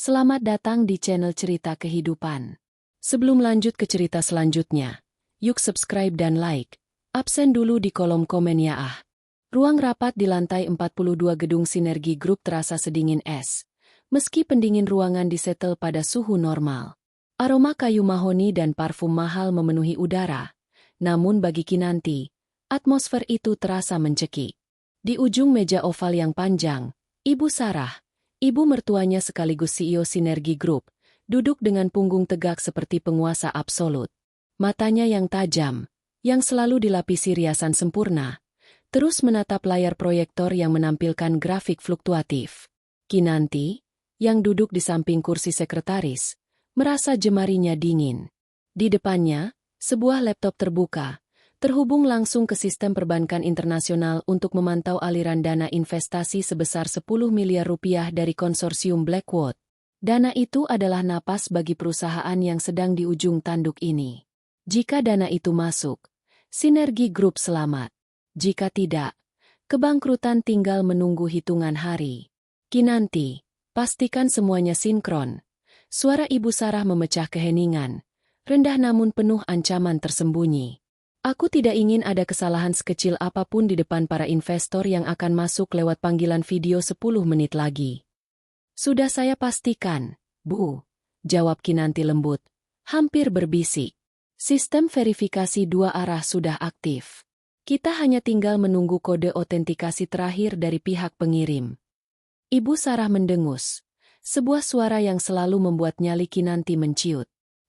Selamat datang di channel Cerita Kehidupan. Sebelum lanjut ke cerita selanjutnya, yuk subscribe dan like. Absen dulu di kolom komen ya ah. Ruang rapat di lantai 42 gedung Sinergi Group terasa sedingin es. Meski pendingin ruangan disetel pada suhu normal. Aroma kayu mahoni dan parfum mahal memenuhi udara. Namun bagi Kinanti, atmosfer itu terasa mencekik. Di ujung meja oval yang panjang, Ibu Sarah, ibu mertuanya sekaligus CEO Sinergi Group, duduk dengan punggung tegak seperti penguasa absolut. Matanya yang tajam, yang selalu dilapisi riasan sempurna, terus menatap layar proyektor yang menampilkan grafik fluktuatif. Kinanti, yang duduk di samping kursi sekretaris, merasa jemarinya dingin. Di depannya, sebuah laptop terbuka, terhubung langsung ke sistem perbankan internasional untuk memantau aliran dana investasi sebesar 10 miliar rupiah dari konsorsium Blackwood. Dana itu adalah napas bagi perusahaan yang sedang di ujung tanduk ini. Jika dana itu masuk, Sinergi Group selamat. Jika tidak, kebangkrutan tinggal menunggu hitungan hari. Kinanti, pastikan semuanya sinkron. Suara Ibu Sarah memecah keheningan, rendah namun penuh ancaman tersembunyi. Aku tidak ingin ada kesalahan sekecil apapun di depan para investor yang akan masuk lewat panggilan video 10 menit lagi. Sudah saya pastikan, Bu, jawab Kinanti lembut, hampir berbisik. Sistem verifikasi dua arah sudah aktif. Kita hanya tinggal menunggu kode otentikasi terakhir dari pihak pengirim. Ibu Sarah mendengus, sebuah suara yang selalu membuat nyali Kinanti menciut.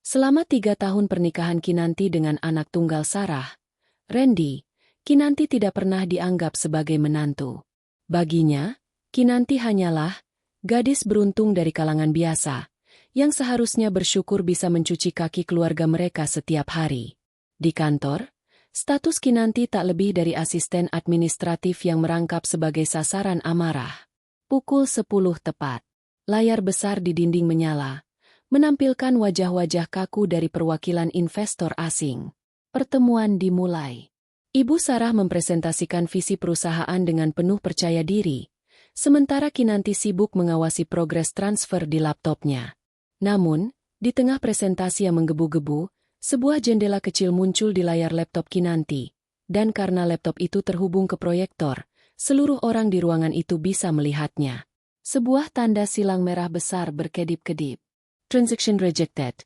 Selama 3 tahun pernikahan Kinanti dengan anak tunggal Sarah, Randy, Kinanti tidak pernah dianggap sebagai menantu. Baginya, Kinanti hanyalah gadis beruntung dari kalangan biasa, yang seharusnya bersyukur bisa mencuci kaki keluarga mereka setiap hari. Di kantor, status Kinanti tak lebih dari asisten administratif yang merangkap sebagai sasaran amarah. Pukul 10 tepat, layar besar di dinding menyala, menampilkan wajah-wajah kaku dari perwakilan investor asing. Pertemuan dimulai. Ibu Sarah mempresentasikan visi perusahaan dengan penuh percaya diri, sementara Kinanti sibuk mengawasi progres transfer di laptopnya. Namun, di tengah presentasi yang menggebu-gebu, sebuah jendela kecil muncul di layar laptop Kinanti, dan karena laptop itu terhubung ke proyektor, seluruh orang di ruangan itu bisa melihatnya. Sebuah tanda silang merah besar berkedip-kedip. Transaction rejected.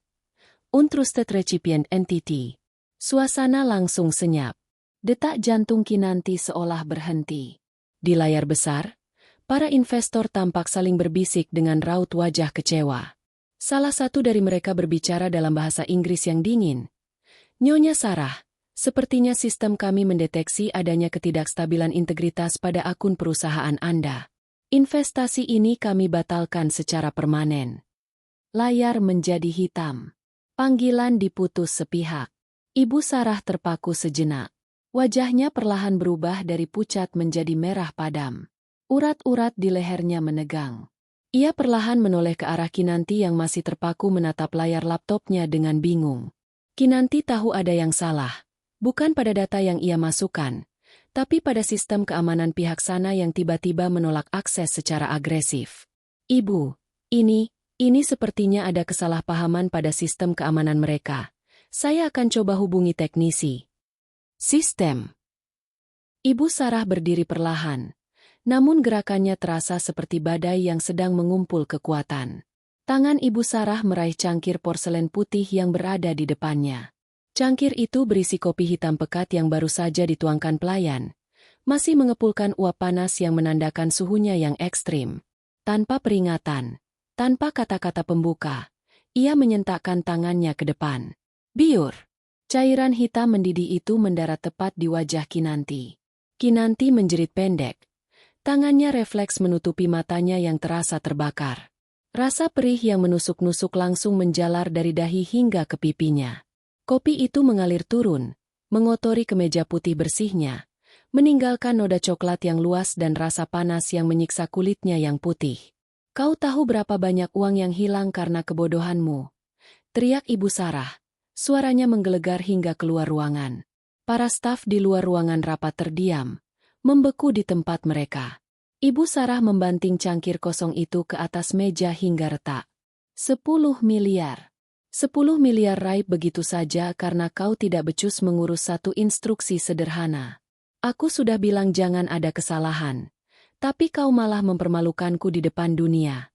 Untrusted recipient entity. Suasana langsung senyap. Detak jantung Kinanti seolah berhenti. Di layar besar, para investor tampak saling berbisik dengan raut wajah kecewa. Salah satu dari mereka berbicara dalam bahasa Inggris yang dingin. Nyonya Sarah, sepertinya sistem kami mendeteksi adanya ketidakstabilan integritas pada akun perusahaan Anda. Investasi ini kami batalkan secara permanen. Layar menjadi hitam. Panggilan diputus sepihak. Ibu Sarah terpaku sejenak. Wajahnya perlahan berubah dari pucat menjadi merah padam. Urat-urat di lehernya menegang. Ia perlahan menoleh ke arah Kinanti yang masih terpaku menatap layar laptopnya dengan bingung. Kinanti tahu ada yang salah. Bukan pada data yang ia masukkan, tapi pada sistem keamanan pihak sana yang tiba-tiba menolak akses secara agresif. Ibu, ini sepertinya ada kesalahpahaman pada sistem keamanan mereka. Saya akan coba hubungi teknisi. Sistem. Ibu Sarah berdiri perlahan, namun gerakannya terasa seperti badai yang sedang mengumpul kekuatan. Tangan Ibu Sarah meraih cangkir porselen putih yang berada di depannya. Cangkir itu berisi kopi hitam pekat yang baru saja dituangkan pelayan, masih mengepulkan uap panas yang menandakan suhunya yang ekstrim. Tanpa peringatan, tanpa kata-kata pembuka, ia menyentakkan tangannya ke depan. Biur. Cairan hitam mendidih itu mendarat tepat di wajah Kinanti. Kinanti menjerit pendek. Tangannya refleks menutupi matanya yang terasa terbakar. Rasa perih yang menusuk-nusuk langsung menjalar dari dahi hingga ke pipinya. Kopi itu mengalir turun, mengotori kemeja putih bersihnya, meninggalkan noda coklat yang luas dan rasa panas yang menyiksa kulitnya yang putih. Kau tahu berapa banyak uang yang hilang karena kebodohanmu? Teriak Ibu Sarah. Suaranya menggelegar hingga keluar ruangan. Para staf di luar ruangan rapat terdiam, membeku di tempat mereka. Ibu Sarah membanting cangkir kosong itu ke atas meja hingga retak. 10 miliar. 10 miliar raib begitu saja karena kau tidak becus mengurus satu instruksi sederhana. Aku sudah bilang jangan ada kesalahan. Tapi kau malah mempermalukanku di depan dunia.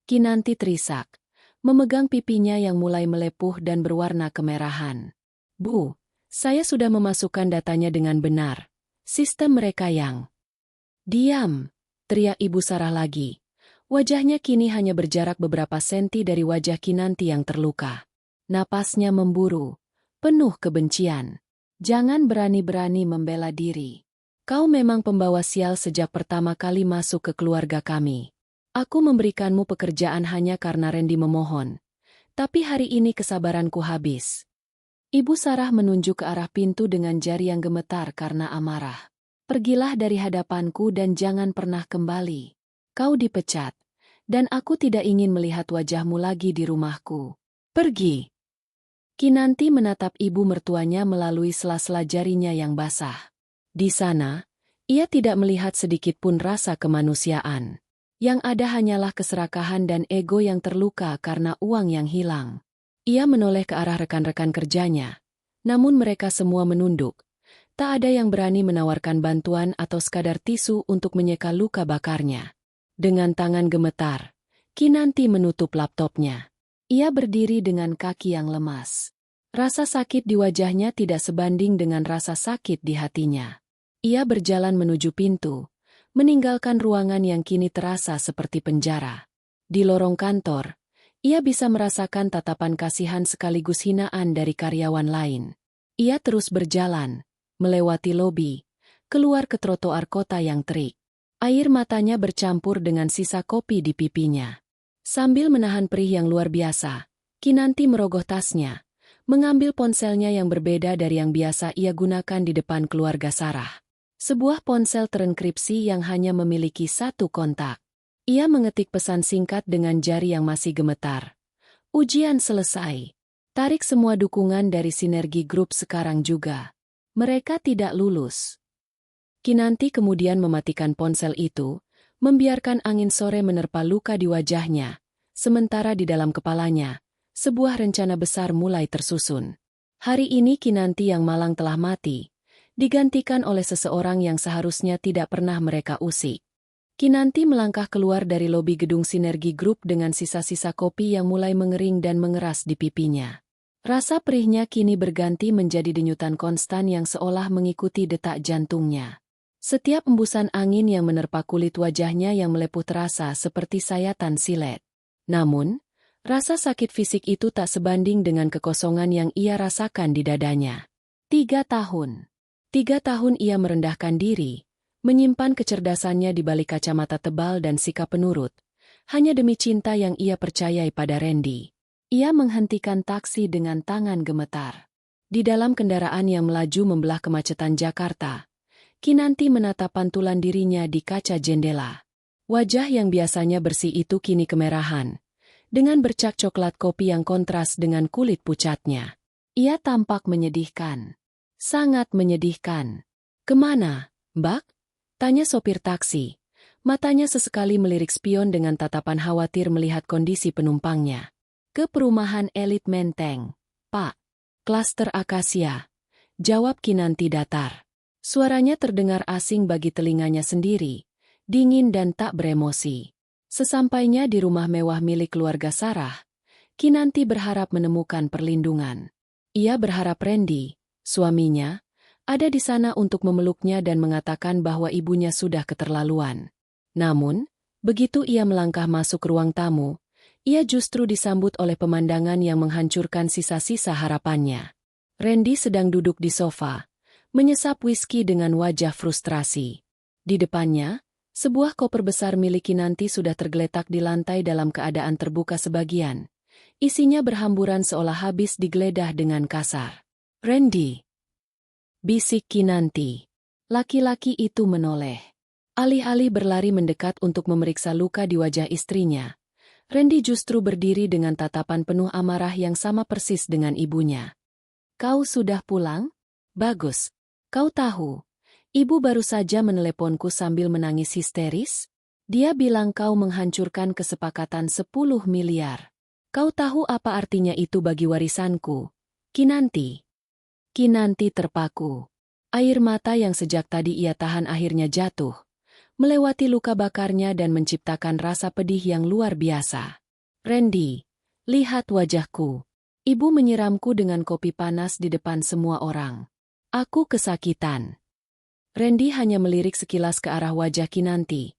Kinanti terisak, memegang pipinya yang mulai melepuh dan berwarna kemerahan. Bu, saya sudah memasukkan datanya dengan benar. Sistem mereka yang... Diam, teriak Ibu Sarah lagi. Wajahnya kini hanya berjarak beberapa senti dari wajah Kinanti yang terluka. Napasnya memburu, penuh kebencian. Jangan berani-berani membela diri. Kau memang pembawa sial sejak pertama kali masuk ke keluarga kami. Aku memberikanmu pekerjaan hanya karena Randy memohon. Tapi hari ini kesabaranku habis. Ibu Sarah menunjuk ke arah pintu dengan jari yang gemetar karena amarah. Pergilah dari hadapanku dan jangan pernah kembali. Kau dipecat. Dan aku tidak ingin melihat wajahmu lagi di rumahku. Pergi. Kinanti menatap ibu mertuanya melalui sela-sela jarinya yang basah. Di sana, ia tidak melihat sedikit pun rasa kemanusiaan. Yang ada hanyalah keserakahan dan ego yang terluka karena uang yang hilang. Ia menoleh ke arah rekan-rekan kerjanya. Namun mereka semua menunduk. Tak ada yang berani menawarkan bantuan atau sekadar tisu untuk menyeka luka bakarnya. Dengan tangan gemetar, Kinanti menutup laptopnya. Ia berdiri dengan kaki yang lemas. Rasa sakit di wajahnya tidak sebanding dengan rasa sakit di hatinya. Ia berjalan menuju pintu, meninggalkan ruangan yang kini terasa seperti penjara. Di lorong kantor, ia bisa merasakan tatapan kasihan sekaligus hinaan dari karyawan lain. Ia terus berjalan, melewati lobi, keluar ke trotoar kota yang terik. Air matanya bercampur dengan sisa kopi di pipinya. Sambil menahan perih yang luar biasa, Kinanti merogoh tasnya, mengambil ponselnya yang berbeda dari yang biasa ia gunakan di depan keluarga Sarah. Sebuah ponsel terenkripsi yang hanya memiliki satu kontak. Ia mengetik pesan singkat dengan jari yang masih gemetar. Ujian selesai. Tarik semua dukungan dari Sinergi Group sekarang juga. Mereka tidak lulus. Kinanti kemudian mematikan ponsel itu, membiarkan angin sore menerpa luka di wajahnya, sementara di dalam kepalanya, sebuah rencana besar mulai tersusun. Hari ini Kinanti yang malang telah mati, digantikan oleh seseorang yang seharusnya tidak pernah mereka usik. Kinanti melangkah keluar dari lobi gedung Sinergi Group dengan sisa-sisa kopi yang mulai mengering dan mengeras di pipinya. Rasa perihnya kini berganti menjadi denyutan konstan yang seolah mengikuti detak jantungnya. Setiap embusan angin yang menerpa kulit wajahnya yang melepuh terasa seperti sayatan silet. Namun, rasa sakit fisik itu tak sebanding dengan kekosongan yang ia rasakan di dadanya. 3 tahun. 3 tahun ia merendahkan diri, menyimpan kecerdasannya di balik kacamata tebal dan sikap penurut, hanya demi cinta yang ia percayai pada Randy. Ia menghentikan taksi dengan tangan gemetar. Di dalam kendaraan yang melaju membelah kemacetan Jakarta, Kinanti menatap pantulan dirinya di kaca jendela. Wajah yang biasanya bersih itu kini kemerahan, dengan bercak coklat kopi yang kontras dengan kulit pucatnya. Ia tampak menyedihkan. Sangat menyedihkan. Kemana, Mbak? Tanya sopir taksi. Matanya sesekali melirik spion dengan tatapan khawatir melihat kondisi penumpangnya. Ke perumahan elit Menteng, Pak. Klaster Akasia. Jawab Kinanti datar. Suaranya terdengar asing bagi telinganya sendiri, dingin dan tak beremosi. Sesampainya di rumah mewah milik keluarga Sarah, Kinanti berharap menemukan perlindungan. Ia berharap Randy, suaminya, ada di sana untuk memeluknya dan mengatakan bahwa ibunya sudah keterlaluan. Namun, begitu ia melangkah masuk ruang tamu, ia justru disambut oleh pemandangan yang menghancurkan sisa-sisa harapannya. Randy sedang duduk di sofa, menyesap whisky dengan wajah frustrasi. Di depannya, sebuah koper besar milik Kinanti sudah tergeletak di lantai dalam keadaan terbuka sebagian. Isinya berhamburan seolah habis digeledah dengan kasar. Randy, bisik Kinanti. Laki-laki itu menoleh. Alih-alih berlari mendekat untuk memeriksa luka di wajah istrinya, Randy justru berdiri dengan tatapan penuh amarah yang sama persis dengan ibunya. Kau sudah pulang? Bagus. Kau tahu, ibu baru saja meneleponku sambil menangis histeris. Dia bilang kau menghancurkan kesepakatan 10 miliar. Kau tahu apa artinya itu bagi warisanku? Kinanti. Kinanti terpaku. Air mata yang sejak tadi ia tahan akhirnya jatuh, melewati luka bakarnya dan menciptakan rasa pedih yang luar biasa. Randy, lihat wajahku. Ibu menyiramku dengan kopi panas di depan semua orang. Aku kesakitan. Randy hanya melirik sekilas ke arah wajah Kinanti,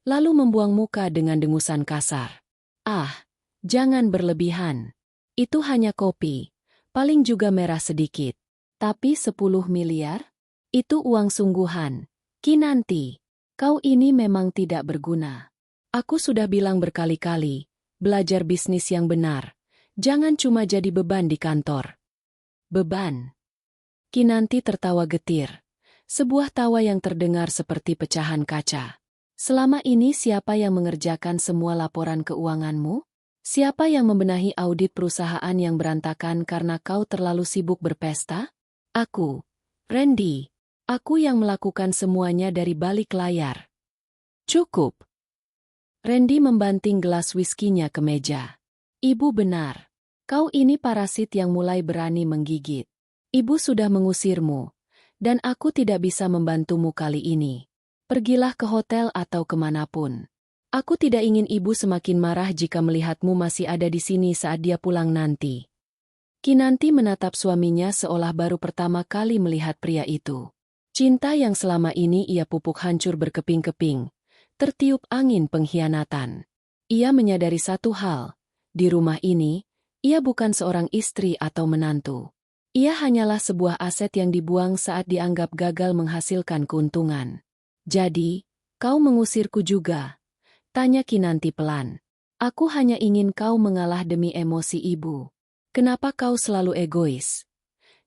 lalu membuang muka dengan dengusan kasar. Ah, jangan berlebihan. Itu hanya kopi, paling juga merah sedikit. Tapi 10 miliar? Itu uang sungguhan. Kinanti, kau ini memang tidak berguna. Aku sudah bilang berkali-kali, belajar bisnis yang benar. Jangan cuma jadi beban di kantor. Beban? Kinanti tertawa getir. Sebuah tawa yang terdengar seperti pecahan kaca. Selama ini siapa yang mengerjakan semua laporan keuanganmu? Siapa yang membenahi audit perusahaan yang berantakan karena kau terlalu sibuk berpesta? Aku, Randy. Aku yang melakukan semuanya dari balik layar. Cukup. Randy membanting gelas whiskinya ke meja. Ibu benar. Kau ini parasit yang mulai berani menggigit. Ibu sudah mengusirmu. Dan aku tidak bisa membantumu kali ini. Pergilah ke hotel atau kemanapun. Aku tidak ingin ibu semakin marah jika melihatmu masih ada di sini saat dia pulang nanti. Kinanti menatap suaminya seolah baru pertama kali melihat pria itu. Cinta yang selama ini ia pupuk hancur berkeping-keping. Tertiup angin pengkhianatan. Ia menyadari satu hal. Di rumah ini, ia bukan seorang istri atau menantu. Ia hanyalah sebuah aset yang dibuang saat dianggap gagal menghasilkan keuntungan. Jadi, kau mengusirku juga? Tanya Kinanti pelan. Aku hanya ingin kau mengalah demi emosi ibu. Kenapa kau selalu egois?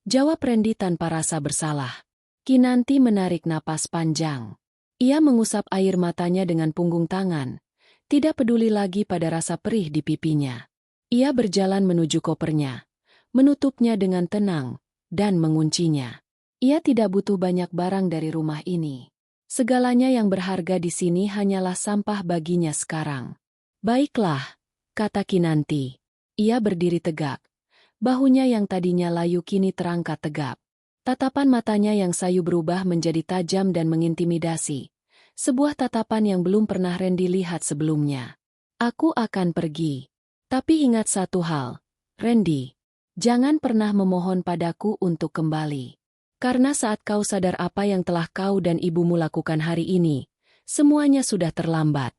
Jawab Randy tanpa rasa bersalah. Kinanti menarik napas panjang. Ia mengusap air matanya dengan punggung tangan, tidak peduli lagi pada rasa perih di pipinya. Ia berjalan menuju kopernya, menutupnya dengan tenang, dan menguncinya. Ia tidak butuh banyak barang dari rumah ini. Segalanya yang berharga di sini hanyalah sampah baginya sekarang. Baiklah, kata Kinanti. Ia berdiri tegak. Bahunya yang tadinya layu kini terangkat tegap. Tatapan matanya yang sayu berubah menjadi tajam dan mengintimidasi. Sebuah tatapan yang belum pernah Randy lihat sebelumnya. Aku akan pergi. Tapi ingat satu hal, Randy. Jangan pernah memohon padaku untuk kembali. Karena saat kau sadar apa yang telah kau dan ibumu lakukan hari ini, semuanya sudah terlambat.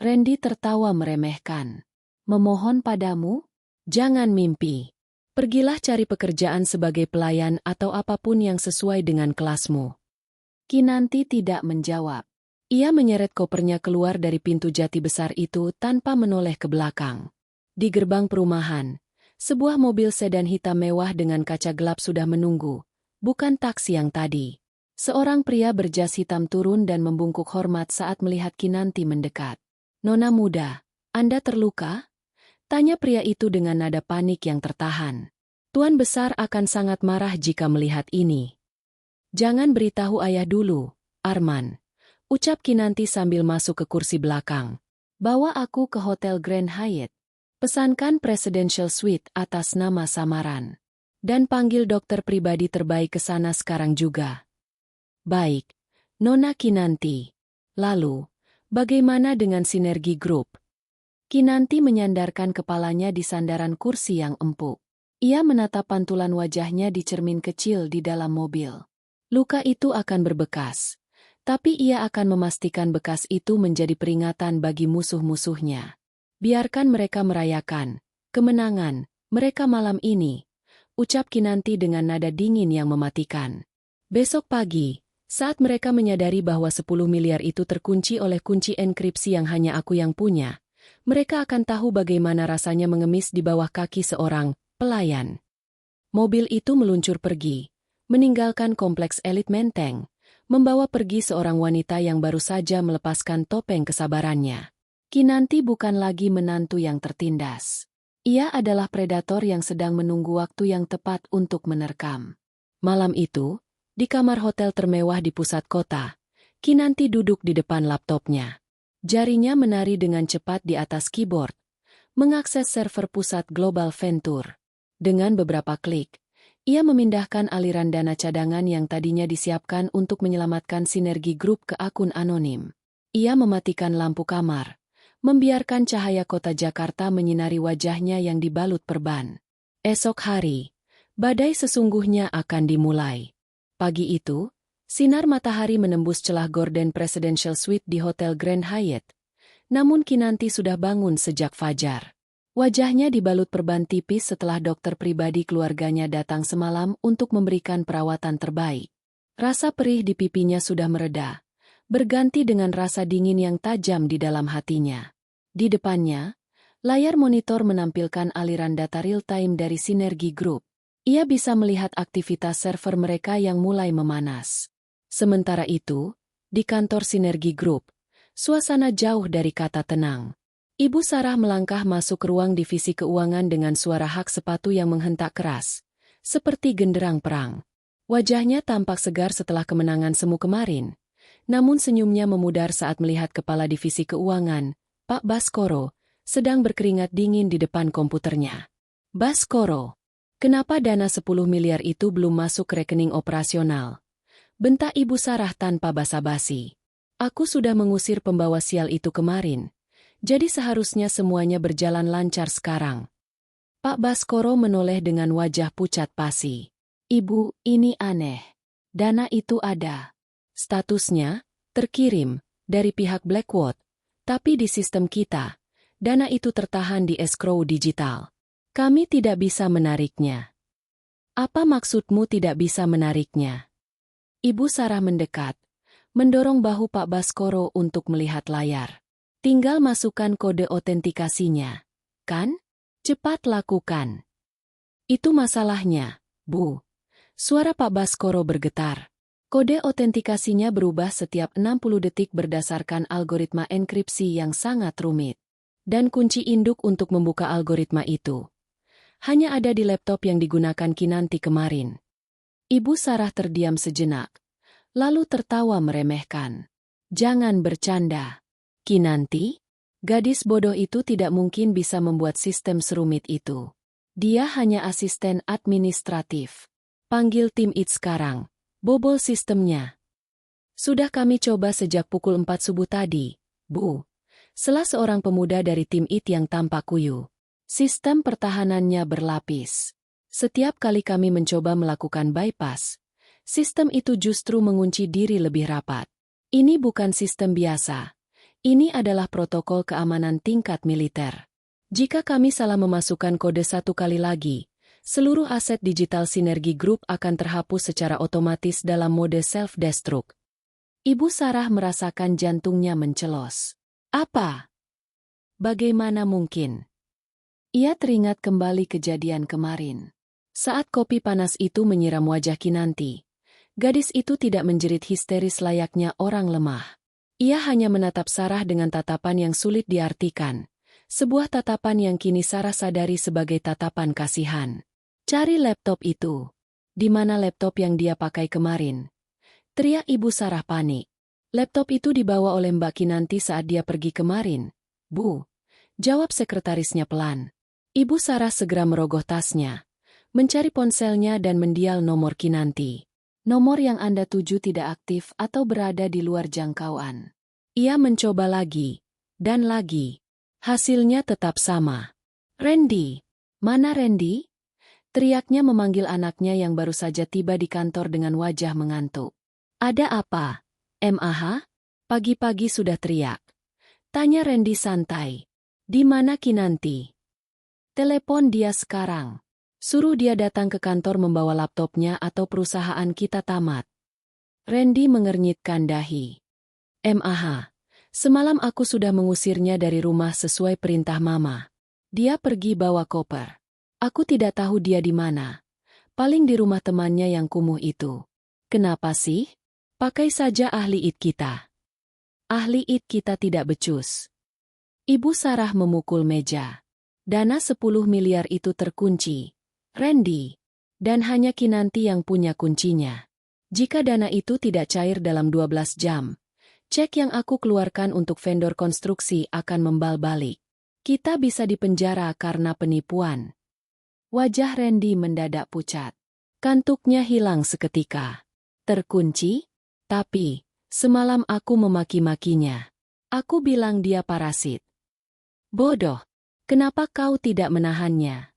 Randy tertawa meremehkan. Memohon padamu? Jangan mimpi. Pergilah cari pekerjaan sebagai pelayan atau apapun yang sesuai dengan kelasmu. Kinanti tidak menjawab. Ia menyeret kopernya keluar dari pintu jati besar itu tanpa menoleh ke belakang. Di gerbang perumahan, sebuah mobil sedan hitam mewah dengan kaca gelap sudah menunggu, bukan taksi yang tadi. Seorang pria berjas hitam turun dan membungkuk hormat saat melihat Kinanti mendekat. Nona muda, Anda terluka? Tanya pria itu dengan nada panik yang tertahan. Tuan besar akan sangat marah jika melihat ini. Jangan beritahu ayah dulu, Arman. Ucap Kinanti sambil masuk ke kursi belakang. Bawa aku ke Hotel Grand Hyatt. Pesankan Presidential Suite atas nama samaran. Dan panggil dokter pribadi terbaik ke sana sekarang juga. Baik, Nona Kinanti. Lalu, bagaimana dengan Sinergi Group? Kinanti menyandarkan kepalanya di sandaran kursi yang empuk. Ia menatap pantulan wajahnya di cermin kecil di dalam mobil. Luka itu akan berbekas. Tapi ia akan memastikan bekas itu menjadi peringatan bagi musuh-musuhnya. Biarkan mereka merayakan kemenangan mereka malam ini, ucap Kinanti dengan nada dingin yang mematikan. Besok pagi, saat mereka menyadari bahwa 10 miliar itu terkunci oleh kunci enkripsi yang hanya aku yang punya, mereka akan tahu bagaimana rasanya mengemis di bawah kaki seorang pelayan. Mobil itu meluncur pergi, meninggalkan kompleks elit Menteng, membawa pergi seorang wanita yang baru saja melepaskan topeng kesabarannya. Kinanti bukan lagi menantu yang tertindas. Ia adalah predator yang sedang menunggu waktu yang tepat untuk menerkam. Malam itu, di kamar hotel termewah di pusat kota, Kinanti duduk di depan laptopnya. Jarinya menari dengan cepat di atas keyboard, mengakses server pusat Global Venture. Dengan beberapa klik, ia memindahkan aliran dana cadangan yang tadinya disiapkan untuk menyelamatkan Sinergi Group ke akun anonim. Ia mematikan lampu kamar, membiarkan cahaya kota Jakarta menyinari wajahnya yang dibalut perban. Esok hari, badai sesungguhnya akan dimulai. Pagi itu, sinar matahari menembus celah gorden Presidential Suite di Hotel Grand Hyatt. Namun Kinanti sudah bangun sejak fajar. Wajahnya dibalut perban tipis setelah dokter pribadi keluarganya datang semalam untuk memberikan perawatan terbaik. Rasa perih di pipinya sudah mereda, berganti dengan rasa dingin yang tajam di dalam hatinya. Di depannya, layar monitor menampilkan aliran data real-time dari Sinergi Group. Ia bisa melihat aktivitas server mereka yang mulai memanas. Sementara itu, di kantor Sinergi Group, suasana jauh dari kata tenang. Ibu Sarah melangkah masuk ke ruang divisi keuangan dengan suara hak sepatu yang menghentak keras, seperti genderang perang. Wajahnya tampak segar setelah kemenangan semu kemarin, namun senyumnya memudar saat melihat kepala divisi keuangan, Pak Baskoro, sedang berkeringat dingin di depan komputernya. Baskoro, kenapa dana 10 miliar itu belum masuk ke rekening operasional? Bentak Ibu Sarah tanpa basa-basi. Aku sudah mengusir pembawa sial itu kemarin, jadi seharusnya semuanya berjalan lancar sekarang. Pak Baskoro menoleh dengan wajah pucat pasi. Ibu, ini aneh. Dana itu ada. Statusnya, terkirim, dari pihak Blackwood, tapi di sistem kita, dana itu tertahan di escrow digital. Kami tidak bisa menariknya. Apa maksudmu tidak bisa menariknya? Ibu Sarah mendekat, mendorong bahu Pak Baskoro untuk melihat layar. Tinggal masukkan kode otentikasinya, kan? Cepat lakukan. Itu masalahnya, Bu. Suara Pak Baskoro bergetar. Kode otentikasinya berubah setiap 60 detik berdasarkan algoritma enkripsi yang sangat rumit. Dan kunci induk untuk membuka algoritma itu hanya ada di laptop yang digunakan Kinanti kemarin. Ibu Sarah terdiam sejenak, lalu tertawa meremehkan. Jangan bercanda. Kinanti? Gadis bodoh itu tidak mungkin bisa membuat sistem serumit itu. Dia hanya asisten administratif. Panggil tim IT sekarang. Bobol sistemnya. Sudah kami coba sejak pukul 4 subuh tadi, Bu. Salah seorang pemuda dari tim IT yang tampak kuyu. Sistem pertahanannya berlapis. Setiap kali kami mencoba melakukan bypass, sistem itu justru mengunci diri lebih rapat. Ini bukan sistem biasa. Ini adalah protokol keamanan tingkat militer. Jika kami salah memasukkan kode satu kali lagi, seluruh aset digital Sinergi Group akan terhapus secara otomatis dalam mode self-destruct. Ibu Sarah merasakan jantungnya mencelos. Apa? Bagaimana mungkin? Ia teringat kembali kejadian kemarin. Saat kopi panas itu menyiram wajah Kinanti, gadis itu tidak menjerit histeris layaknya orang lemah. Ia hanya menatap Sarah dengan tatapan yang sulit diartikan. Sebuah tatapan yang kini Sarah sadari sebagai tatapan kasihan. Cari laptop itu. Di mana laptop yang dia pakai kemarin? Teriak Ibu Sarah panik. Laptop itu dibawa oleh Mbak Kinanti saat dia pergi kemarin. Bu, jawab sekretarisnya pelan. Ibu Sarah segera merogoh tasnya, mencari ponselnya dan mendial nomor Kinanti. Nomor yang Anda tuju tidak aktif atau berada di luar jangkauan. Ia mencoba lagi, dan lagi. Hasilnya tetap sama. Randy, mana Randy? Teriaknya memanggil anaknya yang baru saja tiba di kantor dengan wajah mengantuk. Ada apa? MAH? Pagi-pagi sudah teriak. Tanya Randy santai. Di mana Kinanti? Telepon dia sekarang. Suruh dia datang ke kantor membawa laptopnya atau perusahaan kita tamat. Randy mengernyitkan dahi. MAH, semalam aku sudah mengusirnya dari rumah sesuai perintah Mama. Dia pergi bawa koper. Aku tidak tahu dia di mana. Paling di rumah temannya yang kumuh itu. Kenapa sih? Pakai saja ahli IT kita. Ahli IT kita tidak becus. Ibu Sarah memukul meja. Dana 10 miliar itu terkunci. Randy. Dan hanya Kinanti yang punya kuncinya. Jika dana itu tidak cair dalam 12 jam, cek yang aku keluarkan untuk vendor konstruksi akan membal balik. Kita bisa dipenjara karena penipuan. Wajah Randy mendadak pucat. Kantuknya hilang seketika. Terkunci? Tapi, semalam aku memaki-makinya. Aku bilang dia parasit. Bodoh. Kenapa kau tidak menahannya?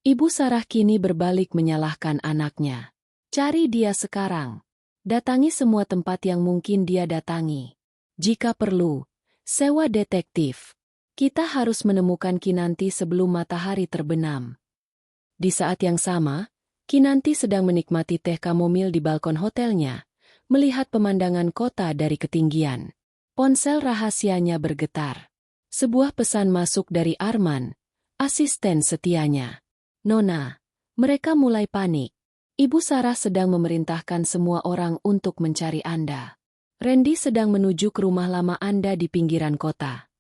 Ibu Sarah kini berbalik menyalahkan anaknya. Cari dia sekarang. Datangi semua tempat yang mungkin dia datangi. Jika perlu, sewa detektif. Kita harus menemukan Kinanti sebelum matahari terbenam. Di saat yang sama, Kinanti sedang menikmati teh kamomil di balkon hotelnya, melihat pemandangan kota dari ketinggian. Ponsel rahasianya bergetar. Sebuah pesan masuk dari Arman, asisten setianya. Nona, mereka mulai panik. Ibu Sarah sedang memerintahkan semua orang untuk mencari Anda. Randy sedang menuju ke rumah lama Anda di pinggiran kota.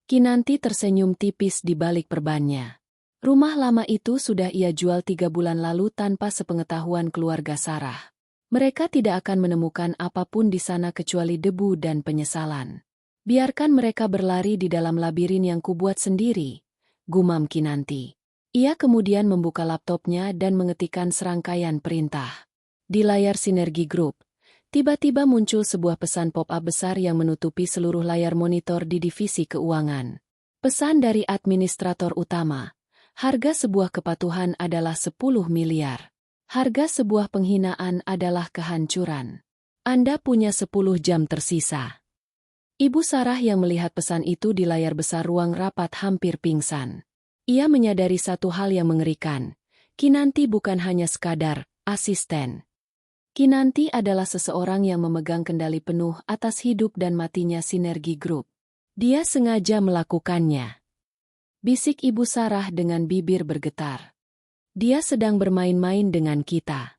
Kinanti tersenyum tipis di balik perbannya. Rumah lama itu sudah ia jual 3 bulan lalu tanpa sepengetahuan keluarga Sarah. Mereka tidak akan menemukan apapun di sana kecuali debu dan penyesalan. Biarkan mereka berlari di dalam labirin yang kubuat sendiri, gumam Kinanti. Ia kemudian membuka laptopnya dan mengetikkan serangkaian perintah. Di layar Sinergi Group, tiba-tiba muncul sebuah pesan pop-up besar yang menutupi seluruh layar monitor di divisi keuangan. Pesan dari administrator utama. Harga sebuah kepatuhan adalah 10 miliar. Harga sebuah penghinaan adalah kehancuran. Anda punya 10 jam tersisa. Ibu Sarah yang melihat pesan itu di layar besar ruang rapat hampir pingsan. Ia menyadari satu hal yang mengerikan. Kinanti bukan hanya sekadar asisten. Kinanti adalah seseorang yang memegang kendali penuh atas hidup dan matinya Sinergi Group. Dia sengaja melakukannya. Bisik Ibu Sarah dengan bibir bergetar. Dia sedang bermain-main dengan kita.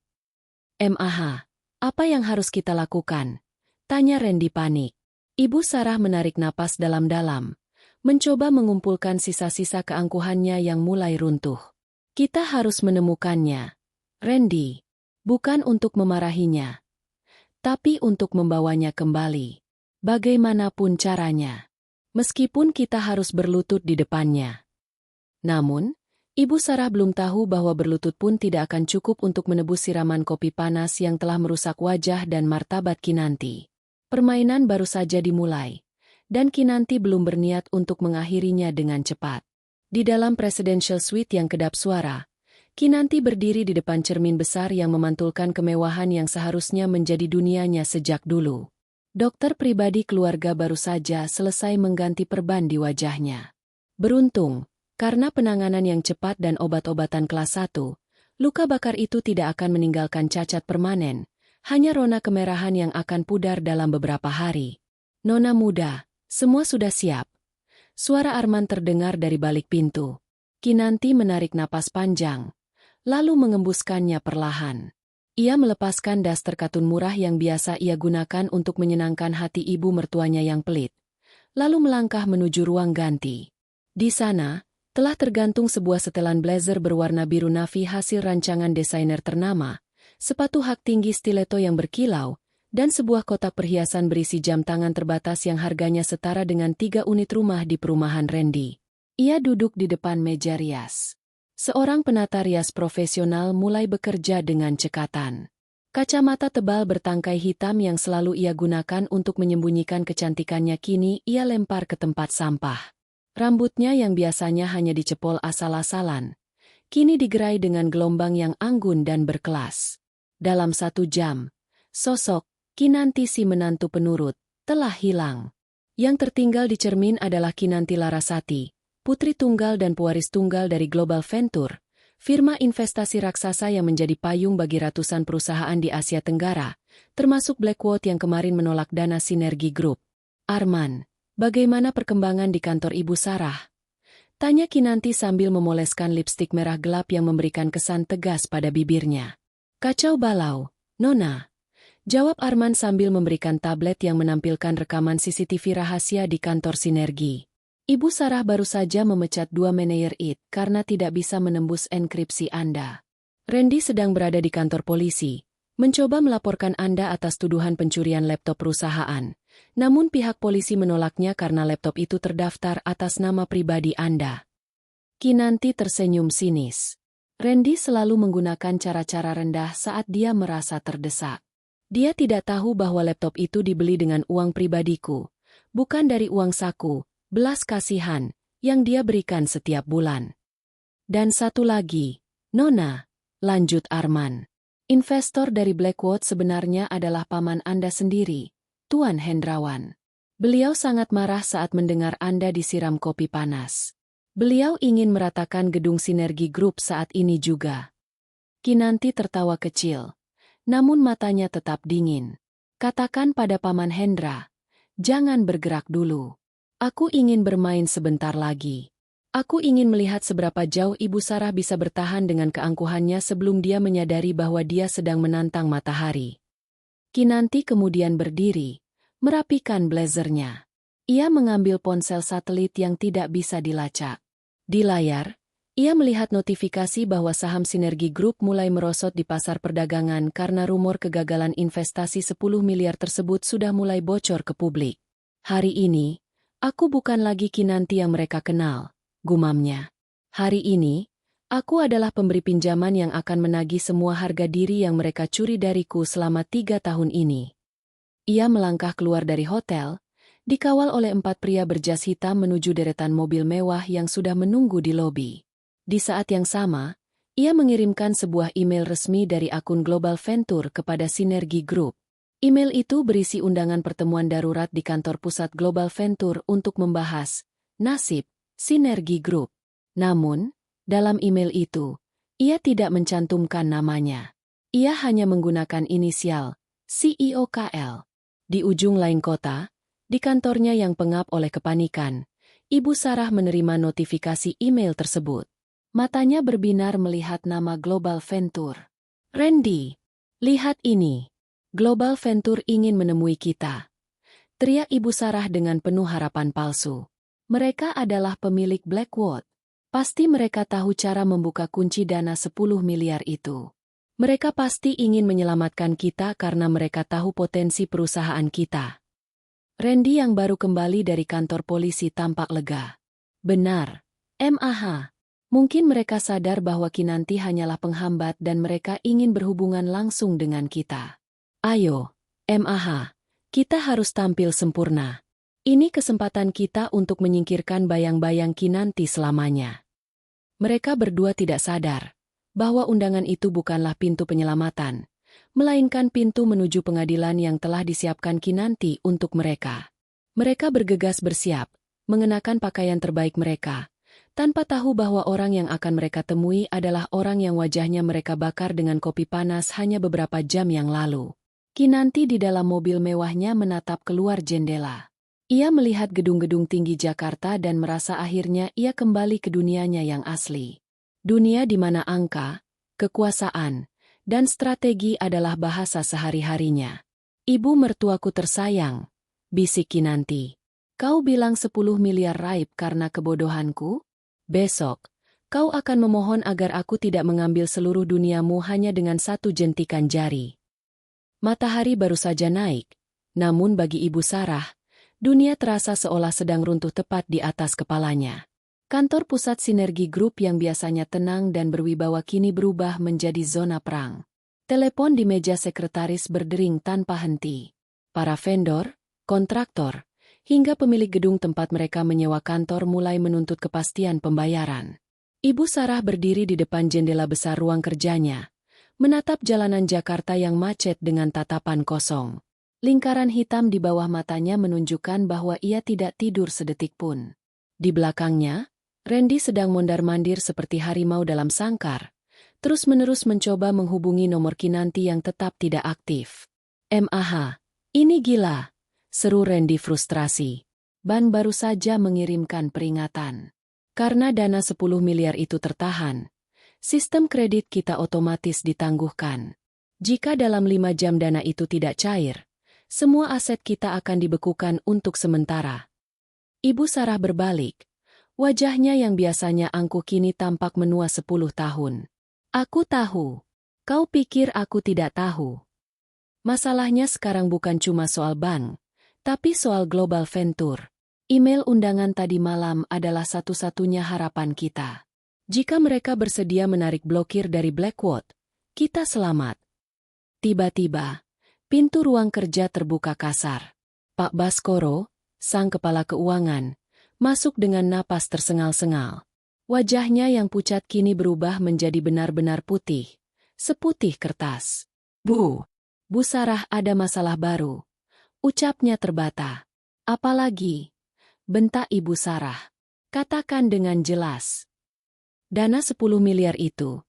"Mah, apa yang harus kita lakukan?" tanya Randy panik. Ibu Sarah menarik napas dalam-dalam, mencoba mengumpulkan sisa-sisa keangkuhannya yang mulai runtuh. "Kita harus menemukannya, Randy. Bukan untuk memarahinya, tapi untuk membawanya kembali. Bagaimanapun caranya. Meskipun kita harus berlutut di depannya." Namun, Ibu Sarah belum tahu bahwa berlutut pun tidak akan cukup untuk menebus siraman kopi panas yang telah merusak wajah dan martabat Kinanti. Permainan baru saja dimulai, dan Kinanti belum berniat untuk mengakhirinya dengan cepat. Di dalam presidential suite yang kedap suara, Kinanti berdiri di depan cermin besar yang memantulkan kemewahan yang seharusnya menjadi dunianya sejak dulu. Dokter pribadi keluarga baru saja selesai mengganti perban di wajahnya. Beruntung, karena penanganan yang cepat dan obat-obatan kelas 1, luka bakar itu tidak akan meninggalkan cacat permanen, hanya rona kemerahan yang akan pudar dalam beberapa hari. "Nona muda, semua sudah siap." Suara Arman terdengar dari balik pintu. Kinanti menarik napas panjang, lalu mengembuskannya perlahan. Ia melepaskan daster katun murah yang biasa ia gunakan untuk menyenangkan hati ibu mertuanya yang pelit, lalu melangkah menuju ruang ganti. Di sana, telah tergantung sebuah setelan blazer berwarna biru navy hasil rancangan desainer ternama, sepatu hak tinggi stiletto yang berkilau, dan sebuah kotak perhiasan berisi jam tangan terbatas yang harganya setara dengan 3 unit rumah di perumahan Randy. Ia duduk di depan meja rias. Seorang penata rias profesional mulai bekerja dengan cekatan. Kacamata tebal bertangkai hitam yang selalu ia gunakan untuk menyembunyikan kecantikannya kini ia lempar ke tempat sampah. Rambutnya yang biasanya hanya dicepol asal-asalan, kini digerai dengan gelombang yang anggun dan berkelas. Dalam 1 jam, sosok Kinanti si menantu penurut telah hilang. Yang tertinggal di cermin adalah Kinanti Larasati, putri tunggal dan pewaris tunggal dari Global Venture, firma investasi raksasa yang menjadi payung bagi ratusan perusahaan di Asia Tenggara, termasuk Blackwood yang kemarin menolak dana Sinergi Group. "Arman, bagaimana perkembangan di kantor Ibu Sarah?" tanya Kinanti sambil memoleskan lipstik merah gelap yang memberikan kesan tegas pada bibirnya. "Kacau balau, Nona," jawab Arman sambil memberikan tablet yang menampilkan rekaman CCTV rahasia di kantor Sinergi. "Ibu Sarah baru saja memecat 2 manajer IT karena tidak bisa menembus enkripsi Anda. Randy sedang berada di kantor polisi, mencoba melaporkan Anda atas tuduhan pencurian laptop perusahaan, Namun pihak polisi menolaknya karena laptop itu terdaftar atas nama pribadi Anda. Kinanti tersenyum sinis. Randy selalu menggunakan cara-cara rendah saat dia merasa terdesak. Dia tidak tahu bahwa laptop itu dibeli dengan uang pribadiku, bukan dari uang saku, belas kasihan, yang dia berikan setiap bulan. Dan satu lagi, Nona, lanjut Arman. Investor dari Blackwood sebenarnya adalah paman Anda sendiri, Tuan Hendrawan. Beliau sangat marah saat mendengar Anda disiram kopi panas. Beliau ingin meratakan gedung Sinergi Group saat ini juga. Kinanti tertawa kecil, namun matanya tetap dingin. Katakan pada Paman Hendra, jangan bergerak dulu. Aku ingin bermain sebentar lagi. Aku ingin melihat seberapa jauh Ibu Sarah bisa bertahan dengan keangkuhannya sebelum dia menyadari bahwa dia sedang menantang matahari. Kinanti kemudian berdiri, merapikan blazernya. Ia mengambil ponsel satelit yang tidak bisa dilacak. Di layar, ia melihat notifikasi bahwa saham Sinergi Group mulai merosot di pasar perdagangan karena rumor kegagalan investasi 10 miliar tersebut sudah mulai bocor ke publik. Hari ini, aku bukan lagi Kinanti yang mereka kenal, gumamnya. Hari ini, aku adalah pemberi pinjaman yang akan menagih semua harga diri yang mereka curi dariku selama 3 tahun ini. Ia melangkah keluar dari hotel, dikawal oleh 4 pria berjas hitam menuju deretan mobil mewah yang sudah menunggu di lobi. Di saat yang sama, ia mengirimkan sebuah email resmi dari akun Global Venture kepada Sinergi Group. Email itu berisi undangan pertemuan darurat di kantor pusat Global Venture untuk membahas nasib Sinergi Group. Namun, dalam email itu, ia tidak mencantumkan namanya. Ia hanya menggunakan inisial CEO KL. Di ujung lain kota, di kantornya yang pengap oleh kepanikan, Ibu Sarah menerima notifikasi email tersebut. Matanya berbinar melihat nama Global Venture. Randy, lihat ini. Global Venture ingin menemui kita. Teriak Ibu Sarah dengan penuh harapan palsu. Mereka adalah pemilik Blackwood. Pasti mereka tahu cara membuka kunci dana 10 miliar itu. Mereka pasti ingin menyelamatkan kita karena mereka tahu potensi perusahaan kita. Randy yang baru kembali dari kantor polisi tampak lega. Benar, MAH. Mungkin mereka sadar bahwa Kinanti hanyalah penghambat dan mereka ingin berhubungan langsung dengan kita. Ayo, MAH, kita harus tampil sempurna. Ini kesempatan kita untuk menyingkirkan bayang-bayang Kinanti selamanya. Mereka berdua tidak sadar bahwa undangan itu bukanlah pintu penyelamatan, melainkan pintu menuju pengadilan yang telah disiapkan Kinanti untuk mereka. Mereka bergegas bersiap, mengenakan pakaian terbaik mereka, tanpa tahu bahwa orang yang akan mereka temui adalah orang yang wajahnya mereka bakar dengan kopi panas hanya beberapa jam yang lalu. Kinanti di dalam mobil mewahnya menatap keluar jendela. Ia melihat gedung-gedung tinggi Jakarta dan merasa akhirnya ia kembali ke dunianya yang asli. Dunia di mana angka, kekuasaan, dan strategi adalah bahasa sehari-harinya. Ibu mertuaku tersayang, bisik Kinanti. Kau bilang 10 miliar raib karena kebodohanku? Besok, kau akan memohon agar aku tidak mengambil seluruh duniamu hanya dengan satu jentikan jari. Matahari baru saja naik, namun bagi Ibu Sarah, dunia terasa seolah sedang runtuh tepat di atas kepalanya. Kantor pusat Sinergi Group yang biasanya tenang dan berwibawa kini berubah menjadi zona perang. Telepon di meja sekretaris berdering tanpa henti. Para vendor, kontraktor, hingga pemilik gedung tempat mereka menyewa kantor mulai menuntut kepastian pembayaran. Ibu Sarah berdiri di depan jendela besar ruang kerjanya, menatap jalanan Jakarta yang macet dengan tatapan kosong. Lingkaran hitam di bawah matanya menunjukkan bahwa ia tidak tidur sedetik pun. Di belakangnya, Randy sedang mondar-mandir seperti harimau dalam sangkar, terus-menerus mencoba menghubungi nomor Kinanti yang tetap tidak aktif. MAH, ini gila, seru Randy frustrasi. Ban baru saja mengirimkan peringatan. Karena dana 10 miliar itu tertahan, sistem kredit kita otomatis ditangguhkan. Jika dalam 5 jam dana itu tidak cair, semua aset kita akan dibekukan untuk sementara. Ibu Sarah berbalik. Wajahnya yang biasanya angkuh kini tampak menua 10 tahun. Aku tahu. Kau pikir aku tidak tahu? Masalahnya sekarang bukan cuma soal bank, Tapi soal Global Venture, email undangan tadi malam adalah satu-satunya harapan kita. Jika mereka bersedia menarik blokir dari Blackwood, kita selamat. Tiba-tiba, pintu ruang kerja terbuka kasar. Pak Baskoro, sang kepala keuangan, masuk dengan napas tersengal-sengal. Wajahnya yang pucat kini berubah menjadi benar-benar putih, seputih kertas. Bu Sarah, ada masalah baru. Ucapnya terbata. Apalagi? Bentak Ibu Sarah. Katakan dengan jelas. Dana 10 miliar itu.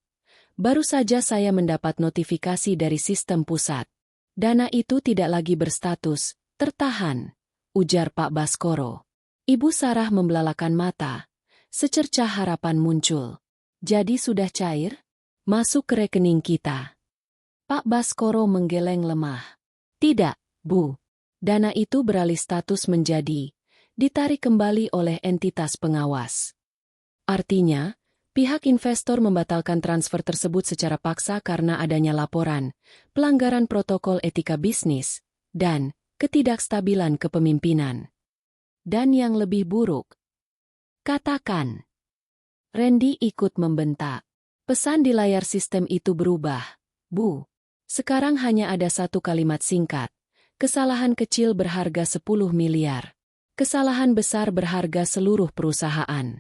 Baru saja saya mendapat notifikasi dari sistem pusat. Dana itu tidak lagi berstatus tertahan, ujar Pak Baskoro. Ibu Sarah membelalakan mata. Secercah harapan muncul. Jadi sudah cair? Masuk ke rekening kita. Pak Baskoro menggeleng lemah. Tidak, Bu. Dana itu beralih status menjadi ditarik kembali oleh entitas pengawas. Artinya, pihak investor membatalkan transfer tersebut secara paksa karena adanya laporan, pelanggaran protokol etika bisnis, dan ketidakstabilan kepemimpinan. Dan yang lebih buruk, katakan. Randy ikut membentak. Pesan di layar sistem itu berubah. Bu, sekarang hanya ada satu kalimat singkat. Kesalahan kecil berharga 10 miliar. Kesalahan besar berharga seluruh perusahaan.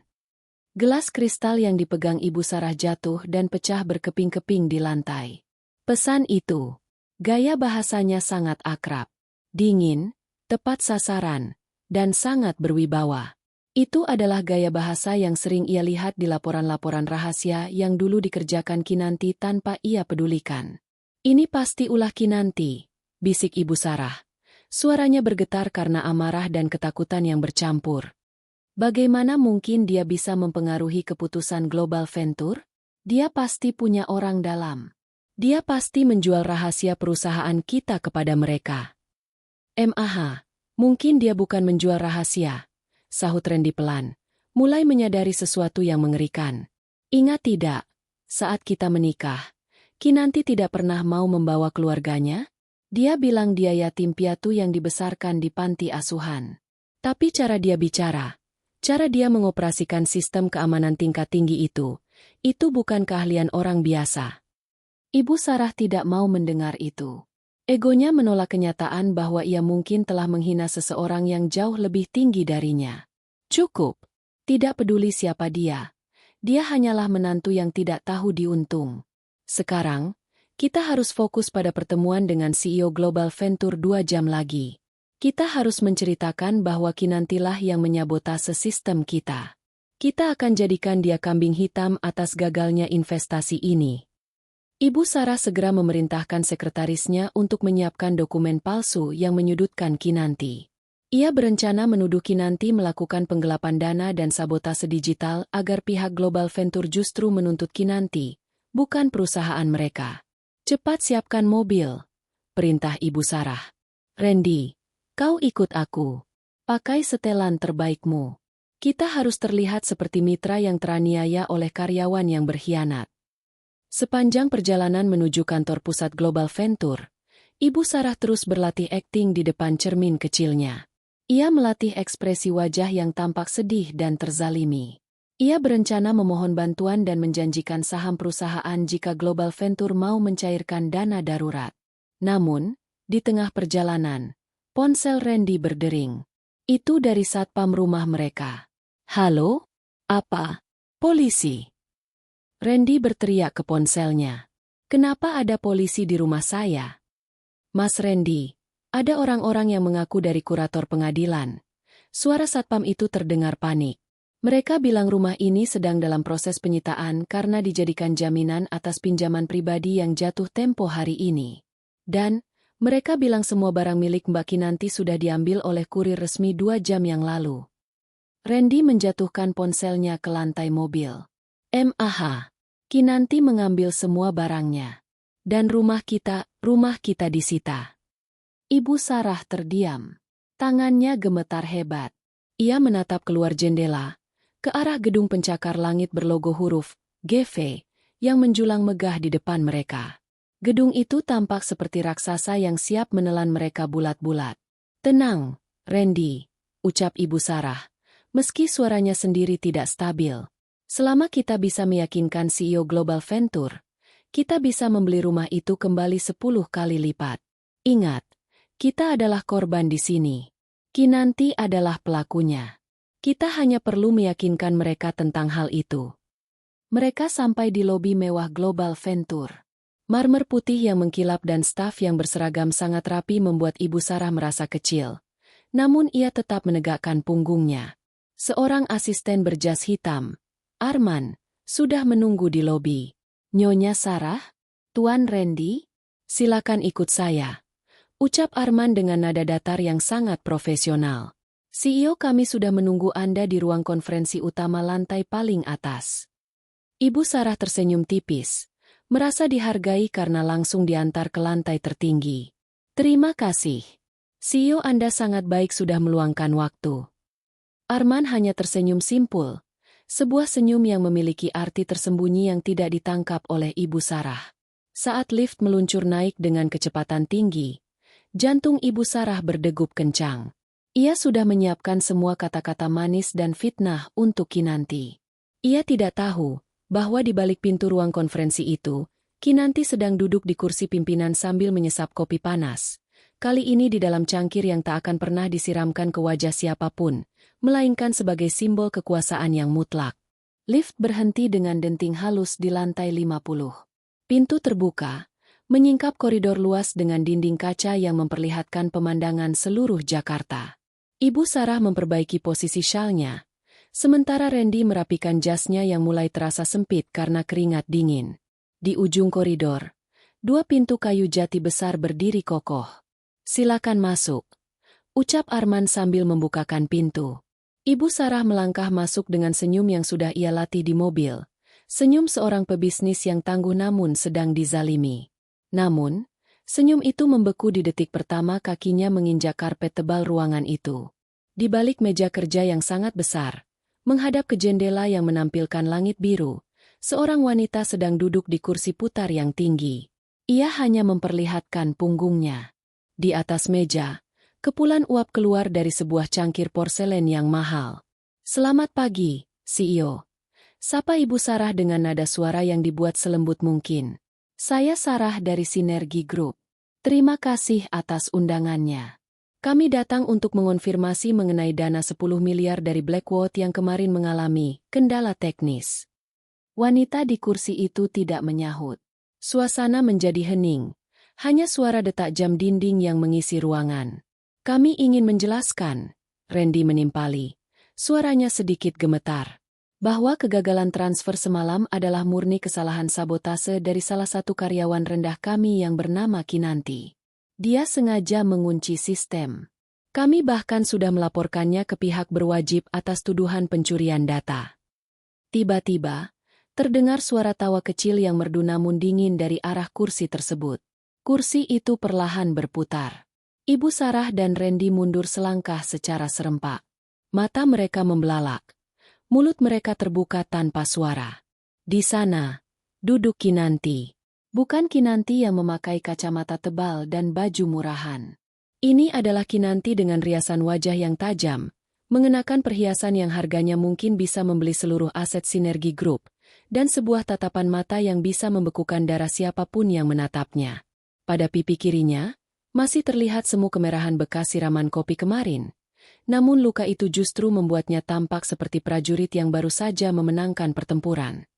Gelas kristal yang dipegang Ibu Sarah jatuh dan pecah berkeping-keping di lantai. Pesan itu, gaya bahasanya sangat akrab, dingin, tepat sasaran, dan sangat berwibawa. Itu adalah gaya bahasa yang sering ia lihat di laporan-laporan rahasia yang dulu dikerjakan Kinanti tanpa ia pedulikan. Ini pasti ulah Kinanti, bisik Ibu Sarah. Suaranya bergetar karena amarah dan ketakutan yang bercampur. Bagaimana mungkin dia bisa mempengaruhi keputusan Global Venture? Dia pasti punya orang dalam. Dia pasti menjual rahasia perusahaan kita kepada mereka. Mungkin dia bukan menjual rahasia, sahut Randy pelan, mulai menyadari sesuatu yang mengerikan. Ingat tidak, saat kita menikah, Kinanti tidak pernah mau membawa keluarganya? Dia bilang dia yatim piatu yang dibesarkan di panti asuhan. Tapi cara dia bicara, cara dia mengoperasikan sistem keamanan tingkat tinggi itu bukan keahlian orang biasa. Ibu Sarah tidak mau mendengar itu. Egonya menolak kenyataan bahwa ia mungkin telah menghina seseorang yang jauh lebih tinggi darinya. Cukup. Tidak peduli siapa dia. Dia hanyalah menantu yang tidak tahu diuntung. Sekarang, kita harus fokus pada pertemuan dengan CEO Global Venture 2 jam lagi. Kita harus menceritakan bahwa Kinantilah yang menyabotase sistem kita. Kita akan jadikan dia kambing hitam atas gagalnya investasi ini. Ibu Sarah segera memerintahkan sekretarisnya untuk menyiapkan dokumen palsu yang menyudutkan Kinanti. Ia berencana menuduh Kinanti melakukan penggelapan dana dan sabotase digital agar pihak Global Venture justru menuntut Kinanti, bukan perusahaan mereka. Cepat siapkan mobil, perintah Ibu Sarah. Randy, kau ikut aku. Pakai setelan terbaikmu. Kita harus terlihat seperti mitra yang teraniaya oleh karyawan yang berkhianat. Sepanjang perjalanan menuju kantor pusat Global Venture, Ibu Sarah terus berlatih akting di depan cermin kecilnya. Ia melatih ekspresi wajah yang tampak sedih dan terzalimi. Ia berencana memohon bantuan dan menjanjikan saham perusahaan jika Global Venture mau mencairkan dana darurat. Namun, di tengah perjalanan, ponsel Randy berdering. Itu dari satpam rumah mereka. Halo? Apa? Polisi? Randy berteriak ke ponselnya. Kenapa ada polisi di rumah saya? Mas Randy, ada orang-orang yang mengaku dari kurator pengadilan. Suara satpam itu terdengar panik. Mereka bilang rumah ini sedang dalam proses penyitaan karena dijadikan jaminan atas pinjaman pribadi yang jatuh tempo hari ini. Dan, mereka bilang semua barang milik Mbak Kinanti sudah diambil oleh kurir resmi 2 jam yang lalu. Randy menjatuhkan ponselnya ke lantai mobil. Kinanti mengambil semua barangnya. Dan rumah kita disita. Ibu Sarah terdiam. Tangannya gemetar hebat. Ia menatap keluar jendela, ke arah gedung pencakar langit berlogo huruf GV yang menjulang megah di depan mereka. Gedung itu tampak seperti raksasa yang siap menelan mereka bulat-bulat. Tenang, Randy, ucap Ibu Sarah, meski suaranya sendiri tidak stabil. Selama kita bisa meyakinkan CEO Global Venture, kita bisa membeli rumah itu kembali 10 kali lipat. Ingat, kita adalah korban di sini. Kinanti adalah pelakunya. Kita hanya perlu meyakinkan mereka tentang hal itu. Mereka sampai di lobi mewah Global Venture. Marmer putih yang mengkilap dan staf yang berseragam sangat rapi membuat Ibu Sarah merasa kecil. Namun ia tetap menegakkan punggungnya. Seorang asisten berjas hitam, Arman, sudah menunggu di lobi. Nyonya Sarah? Tuan Randy? Silakan ikut saya. Ucap Arman dengan nada datar yang sangat profesional. CEO kami sudah menunggu Anda di ruang konferensi utama lantai paling atas. Ibu Sarah tersenyum tipis, merasa dihargai karena langsung diantar ke lantai tertinggi. Terima kasih. CEO Anda sangat baik sudah meluangkan waktu. Arman hanya tersenyum simpul, sebuah senyum yang memiliki arti tersembunyi yang tidak ditangkap oleh Ibu Sarah. Saat lift meluncur naik dengan kecepatan tinggi, jantung Ibu Sarah berdegup kencang. Ia sudah menyiapkan semua kata-kata manis dan fitnah untuk Kinanti. Ia tidak tahu bahwa di balik pintu ruang konferensi itu, Kinanti sedang duduk di kursi pimpinan sambil menyesap kopi panas. Kali ini di dalam cangkir yang tak akan pernah disiramkan ke wajah siapapun, melainkan sebagai simbol kekuasaan yang mutlak. Lift berhenti dengan denting halus di lantai 50. Pintu terbuka, menyingkap koridor luas dengan dinding kaca yang memperlihatkan pemandangan seluruh Jakarta. Ibu Sarah memperbaiki posisi syalnya, sementara Randy merapikan jasnya yang mulai terasa sempit karena keringat dingin. Di ujung koridor, 2 pintu kayu jati besar berdiri kokoh. Silakan masuk, ucap Arman sambil membukakan pintu. Ibu Sarah melangkah masuk dengan senyum yang sudah ia latih di mobil. Senyum seorang pebisnis yang tangguh namun sedang dizalimi. Namun, senyum itu membeku di detik pertama kakinya menginjak karpet tebal ruangan itu. Di balik meja kerja yang sangat besar, menghadap ke jendela yang menampilkan langit biru, seorang wanita sedang duduk di kursi putar yang tinggi. Ia hanya memperlihatkan punggungnya. Di atas meja, kepulan uap keluar dari sebuah cangkir porselen yang mahal. Selamat pagi, CEO. Sapa Ibu Sarah dengan nada suara yang dibuat selembut mungkin. Saya Sarah dari Sinergi Group. Terima kasih atas undangannya. Kami datang untuk mengonfirmasi mengenai dana 10 miliar dari Blackwood yang kemarin mengalami kendala teknis. Wanita di kursi itu tidak menyahut. Suasana menjadi hening. Hanya suara detak jam dinding yang mengisi ruangan. Kami ingin menjelaskan, Randy menimpali. Suaranya sedikit gemetar. Bahwa kegagalan transfer semalam adalah murni kesalahan sabotase dari salah satu karyawan rendah kami yang bernama Kinanti. Dia sengaja mengunci sistem. Kami bahkan sudah melaporkannya ke pihak berwajib atas tuduhan pencurian data. Tiba-tiba, terdengar suara tawa kecil yang merdu namun dingin dari arah kursi tersebut. Kursi itu perlahan berputar. Ibu Sarah dan Randy mundur selangkah secara serempak. Mata mereka membelalak. Mulut mereka terbuka tanpa suara. Di sana, duduk Kinanti. Bukan Kinanti yang memakai kacamata tebal dan baju murahan. Ini adalah Kinanti dengan riasan wajah yang tajam, mengenakan perhiasan yang harganya mungkin bisa membeli seluruh aset Sinergi Group, dan sebuah tatapan mata yang bisa membekukan darah siapapun yang menatapnya. Pada pipi kirinya, masih terlihat semu kemerahan bekas siraman kopi kemarin. Namun luka itu justru membuatnya tampak seperti prajurit yang baru saja memenangkan pertempuran.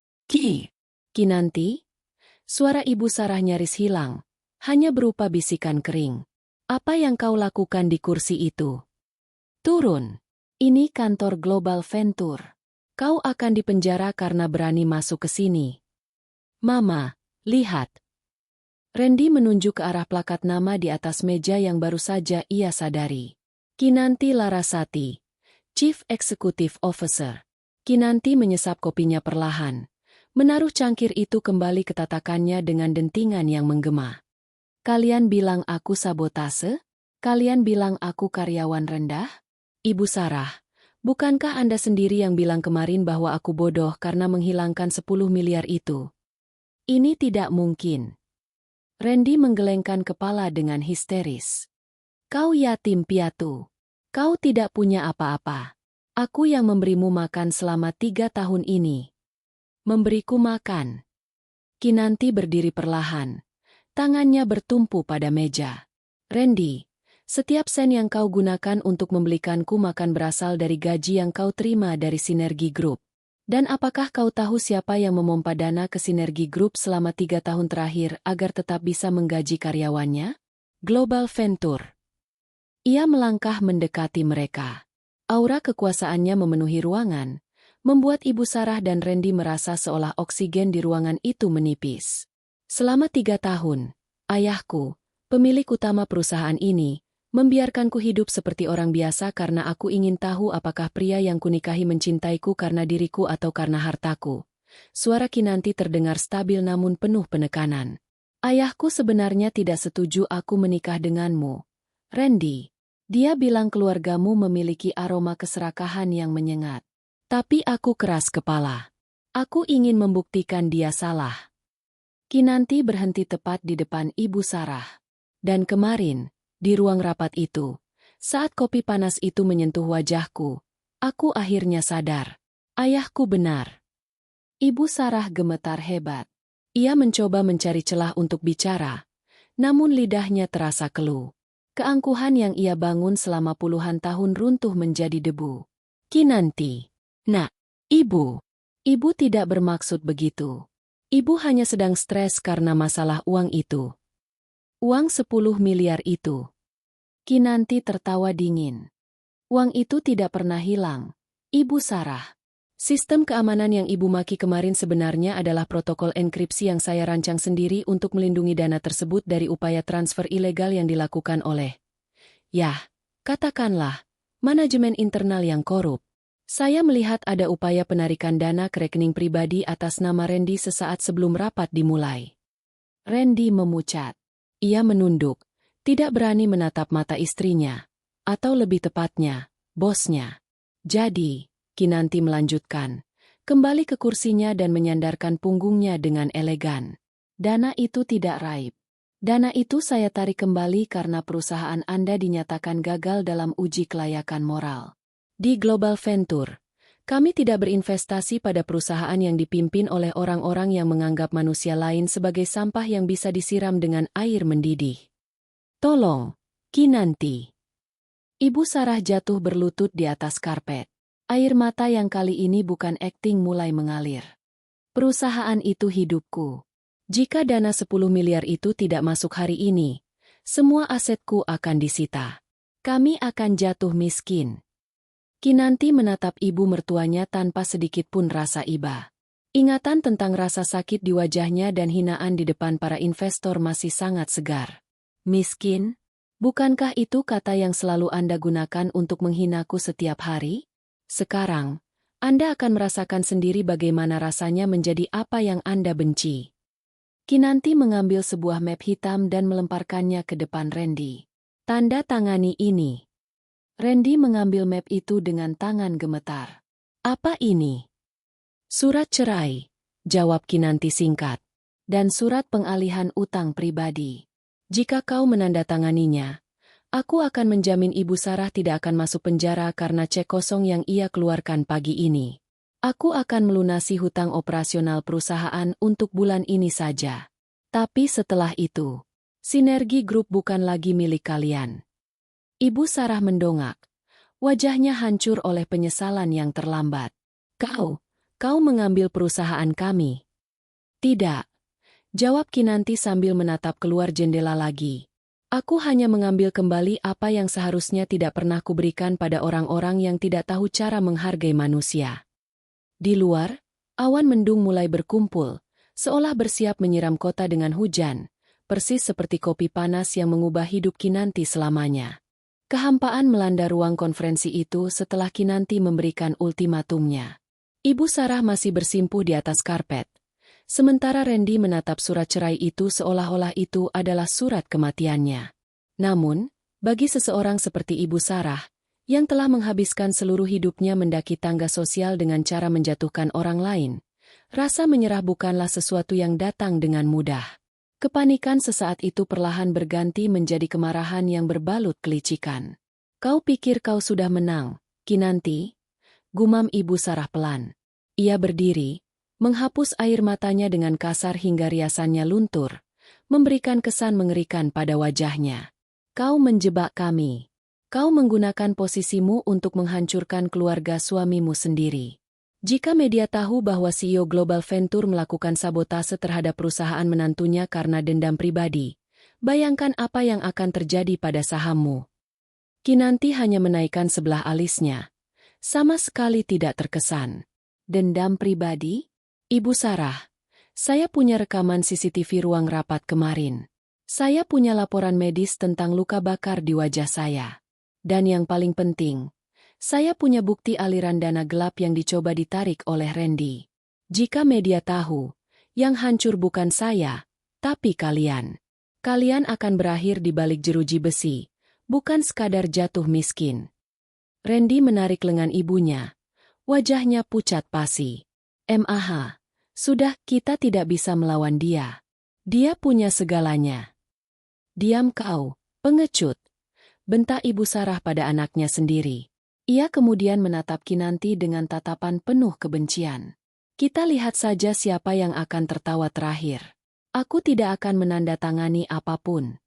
Kinanti? Suara Ibu Sarah nyaris hilang, hanya berupa bisikan kering. Apa yang kau lakukan di kursi itu? Turun. Ini kantor Global Venture. Kau akan dipenjara karena berani masuk ke sini. Mama, lihat. Randy menunjuk ke arah plakat nama di atas meja yang baru saja ia sadari. Kinanti Larasati, Chief Executive Officer. Kinanti menyesap kopinya perlahan. Menaruh cangkir itu kembali ke tatakannya dengan dentingan yang menggema. Kalian bilang aku sabotase? Kalian bilang aku karyawan rendah? Ibu Sarah, bukankah Anda sendiri yang bilang kemarin bahwa aku bodoh karena menghilangkan 10 miliar itu? Ini tidak mungkin. Randy menggelengkan kepala dengan histeris. Kau yatim piatu. Kau tidak punya apa-apa. Aku yang memberimu makan selama 3 tahun ini. Memberiku makan. Kinanti berdiri perlahan. Tangannya bertumpu pada meja. Randy, setiap sen yang kau gunakan untuk membelikanku makan berasal dari gaji yang kau terima dari Sinergi Group. Dan apakah kau tahu siapa yang memompa dana ke Sinergi Group selama 3 tahun terakhir agar tetap bisa menggaji karyawannya? Global Venture. Ia melangkah mendekati mereka. Aura kekuasaannya memenuhi ruangan, membuat Ibu Sarah dan Randy merasa seolah oksigen di ruangan itu menipis. Selama 3 tahun, ayahku, pemilik utama perusahaan ini, membiarkanku hidup seperti orang biasa karena aku ingin tahu apakah pria yang kunikahi mencintaiku karena diriku atau karena hartaku. Suara Kinanti terdengar stabil namun penuh penekanan. Ayahku sebenarnya tidak setuju aku menikah denganmu, Randy. Dia bilang keluargamu memiliki aroma keserakahan yang menyengat. Tapi aku keras kepala. Aku ingin membuktikan dia salah. Kinanti berhenti tepat di depan Ibu Sarah. Dan kemarin, di ruang rapat itu, saat kopi panas itu menyentuh wajahku, aku akhirnya sadar. Ayahku benar. Ibu Sarah gemetar hebat. Ia mencoba mencari celah untuk bicara, namun lidahnya terasa keluh. Keangkuhan yang ia bangun selama puluhan tahun runtuh menjadi debu. Kinanti. Nak, Ibu. Ibu tidak bermaksud begitu. Ibu hanya sedang stres karena masalah uang itu. Uang 10 miliar itu. Kinanti tertawa dingin. Uang itu tidak pernah hilang, Ibu Sarah. Sistem keamanan yang Ibu maki kemarin sebenarnya adalah protokol enkripsi yang saya rancang sendiri untuk melindungi dana tersebut dari upaya transfer ilegal yang dilakukan oleh, katakanlah, manajemen internal yang korup. Saya melihat ada upaya penarikan dana ke rekening pribadi atas nama Randy sesaat sebelum rapat dimulai. Randy memucat. Ia menunduk, tidak berani menatap mata istrinya, atau lebih tepatnya, bosnya. Jadi, Kinanti melanjutkan, kembali ke kursinya dan menyandarkan punggungnya dengan elegan. Dana itu tidak raib. Dana itu saya tarik kembali karena perusahaan Anda dinyatakan gagal dalam uji kelayakan moral. Di Global Venture, kami tidak berinvestasi pada perusahaan yang dipimpin oleh orang-orang yang menganggap manusia lain sebagai sampah yang bisa disiram dengan air mendidih. Tolong, Kinanti. Ibu Sarah jatuh berlutut di atas karpet. Air mata yang kali ini bukan akting mulai mengalir. Perusahaan itu hidupku. Jika dana 10 miliar itu tidak masuk hari ini, semua asetku akan disita. Kami akan jatuh miskin. Kinanti menatap ibu mertuanya tanpa sedikit pun rasa iba. Ingatan tentang rasa sakit di wajahnya dan hinaan di depan para investor masih sangat segar. Miskin? Bukankah itu kata yang selalu Anda gunakan untuk menghinaku setiap hari? Sekarang, Anda akan merasakan sendiri bagaimana rasanya menjadi apa yang Anda benci. Kinanti mengambil sebuah map hitam dan melemparkannya ke depan Randy. Tanda tangani ini. Randy mengambil map itu dengan tangan gemetar. Apa ini? Surat cerai, jawab Kinanti singkat. Dan surat pengalihan utang pribadi. Jika kau menandatanganinya, aku akan menjamin Ibu Sarah tidak akan masuk penjara karena cek kosong yang ia keluarkan pagi ini. Aku akan melunasi hutang operasional perusahaan untuk bulan ini saja. Tapi setelah itu, Sinergi Group bukan lagi milik kalian. Ibu Sarah mendongak. Wajahnya hancur oleh penyesalan yang terlambat. Kau mengambil perusahaan kami. Tidak, jawab Kinanti sambil menatap keluar jendela lagi. Aku hanya mengambil kembali apa yang seharusnya tidak pernah kuberikan pada orang-orang yang tidak tahu cara menghargai manusia. Di luar, awan mendung mulai berkumpul, seolah bersiap menyiram kota dengan hujan, persis seperti kopi panas yang mengubah hidup Kinanti selamanya. Kehampaan melanda ruang konferensi itu setelah Kinanti memberikan ultimatumnya. Ibu Sarah masih bersimpuh di atas karpet. Sementara Randy menatap surat cerai itu seolah-olah itu adalah surat kematiannya. Namun, bagi seseorang seperti Ibu Sarah, yang telah menghabiskan seluruh hidupnya mendaki tangga sosial dengan cara menjatuhkan orang lain, rasa menyerah bukanlah sesuatu yang datang dengan mudah. Kepanikan sesaat itu perlahan berganti menjadi kemarahan yang berbalut kelicikan. Kau pikir kau sudah menang, Kinanti? Gumam Ibu Sarah pelan. Ia berdiri, menghapus air matanya dengan kasar hingga riasannya luntur, memberikan kesan mengerikan pada wajahnya. Kau menjebak kami. Kau menggunakan posisimu untuk menghancurkan keluarga suamimu sendiri. Jika media tahu bahwa CEO Global Venture melakukan sabotase terhadap perusahaan menantunya karena dendam pribadi, bayangkan apa yang akan terjadi pada sahammu. Kinanti hanya menaikkan sebelah alisnya. Sama sekali tidak terkesan. Dendam pribadi? Ibu Sarah, saya punya rekaman CCTV ruang rapat kemarin. Saya punya laporan medis tentang luka bakar di wajah saya. Dan yang paling penting, saya punya bukti aliran dana gelap yang dicoba ditarik oleh Randy. Jika media tahu, yang hancur bukan saya, tapi kalian. Kalian akan berakhir di balik jeruji besi, bukan sekadar jatuh miskin. Randy menarik lengan ibunya. Wajahnya pucat pasi. "Mah, sudah, kita tidak bisa melawan dia. Dia punya segalanya." "Diam kau, pengecut," bentak Ibu Sarah pada anaknya sendiri. Ia kemudian menatap Kinanti dengan tatapan penuh kebencian. "Kita lihat saja siapa yang akan tertawa terakhir. Aku tidak akan menandatangani apapun."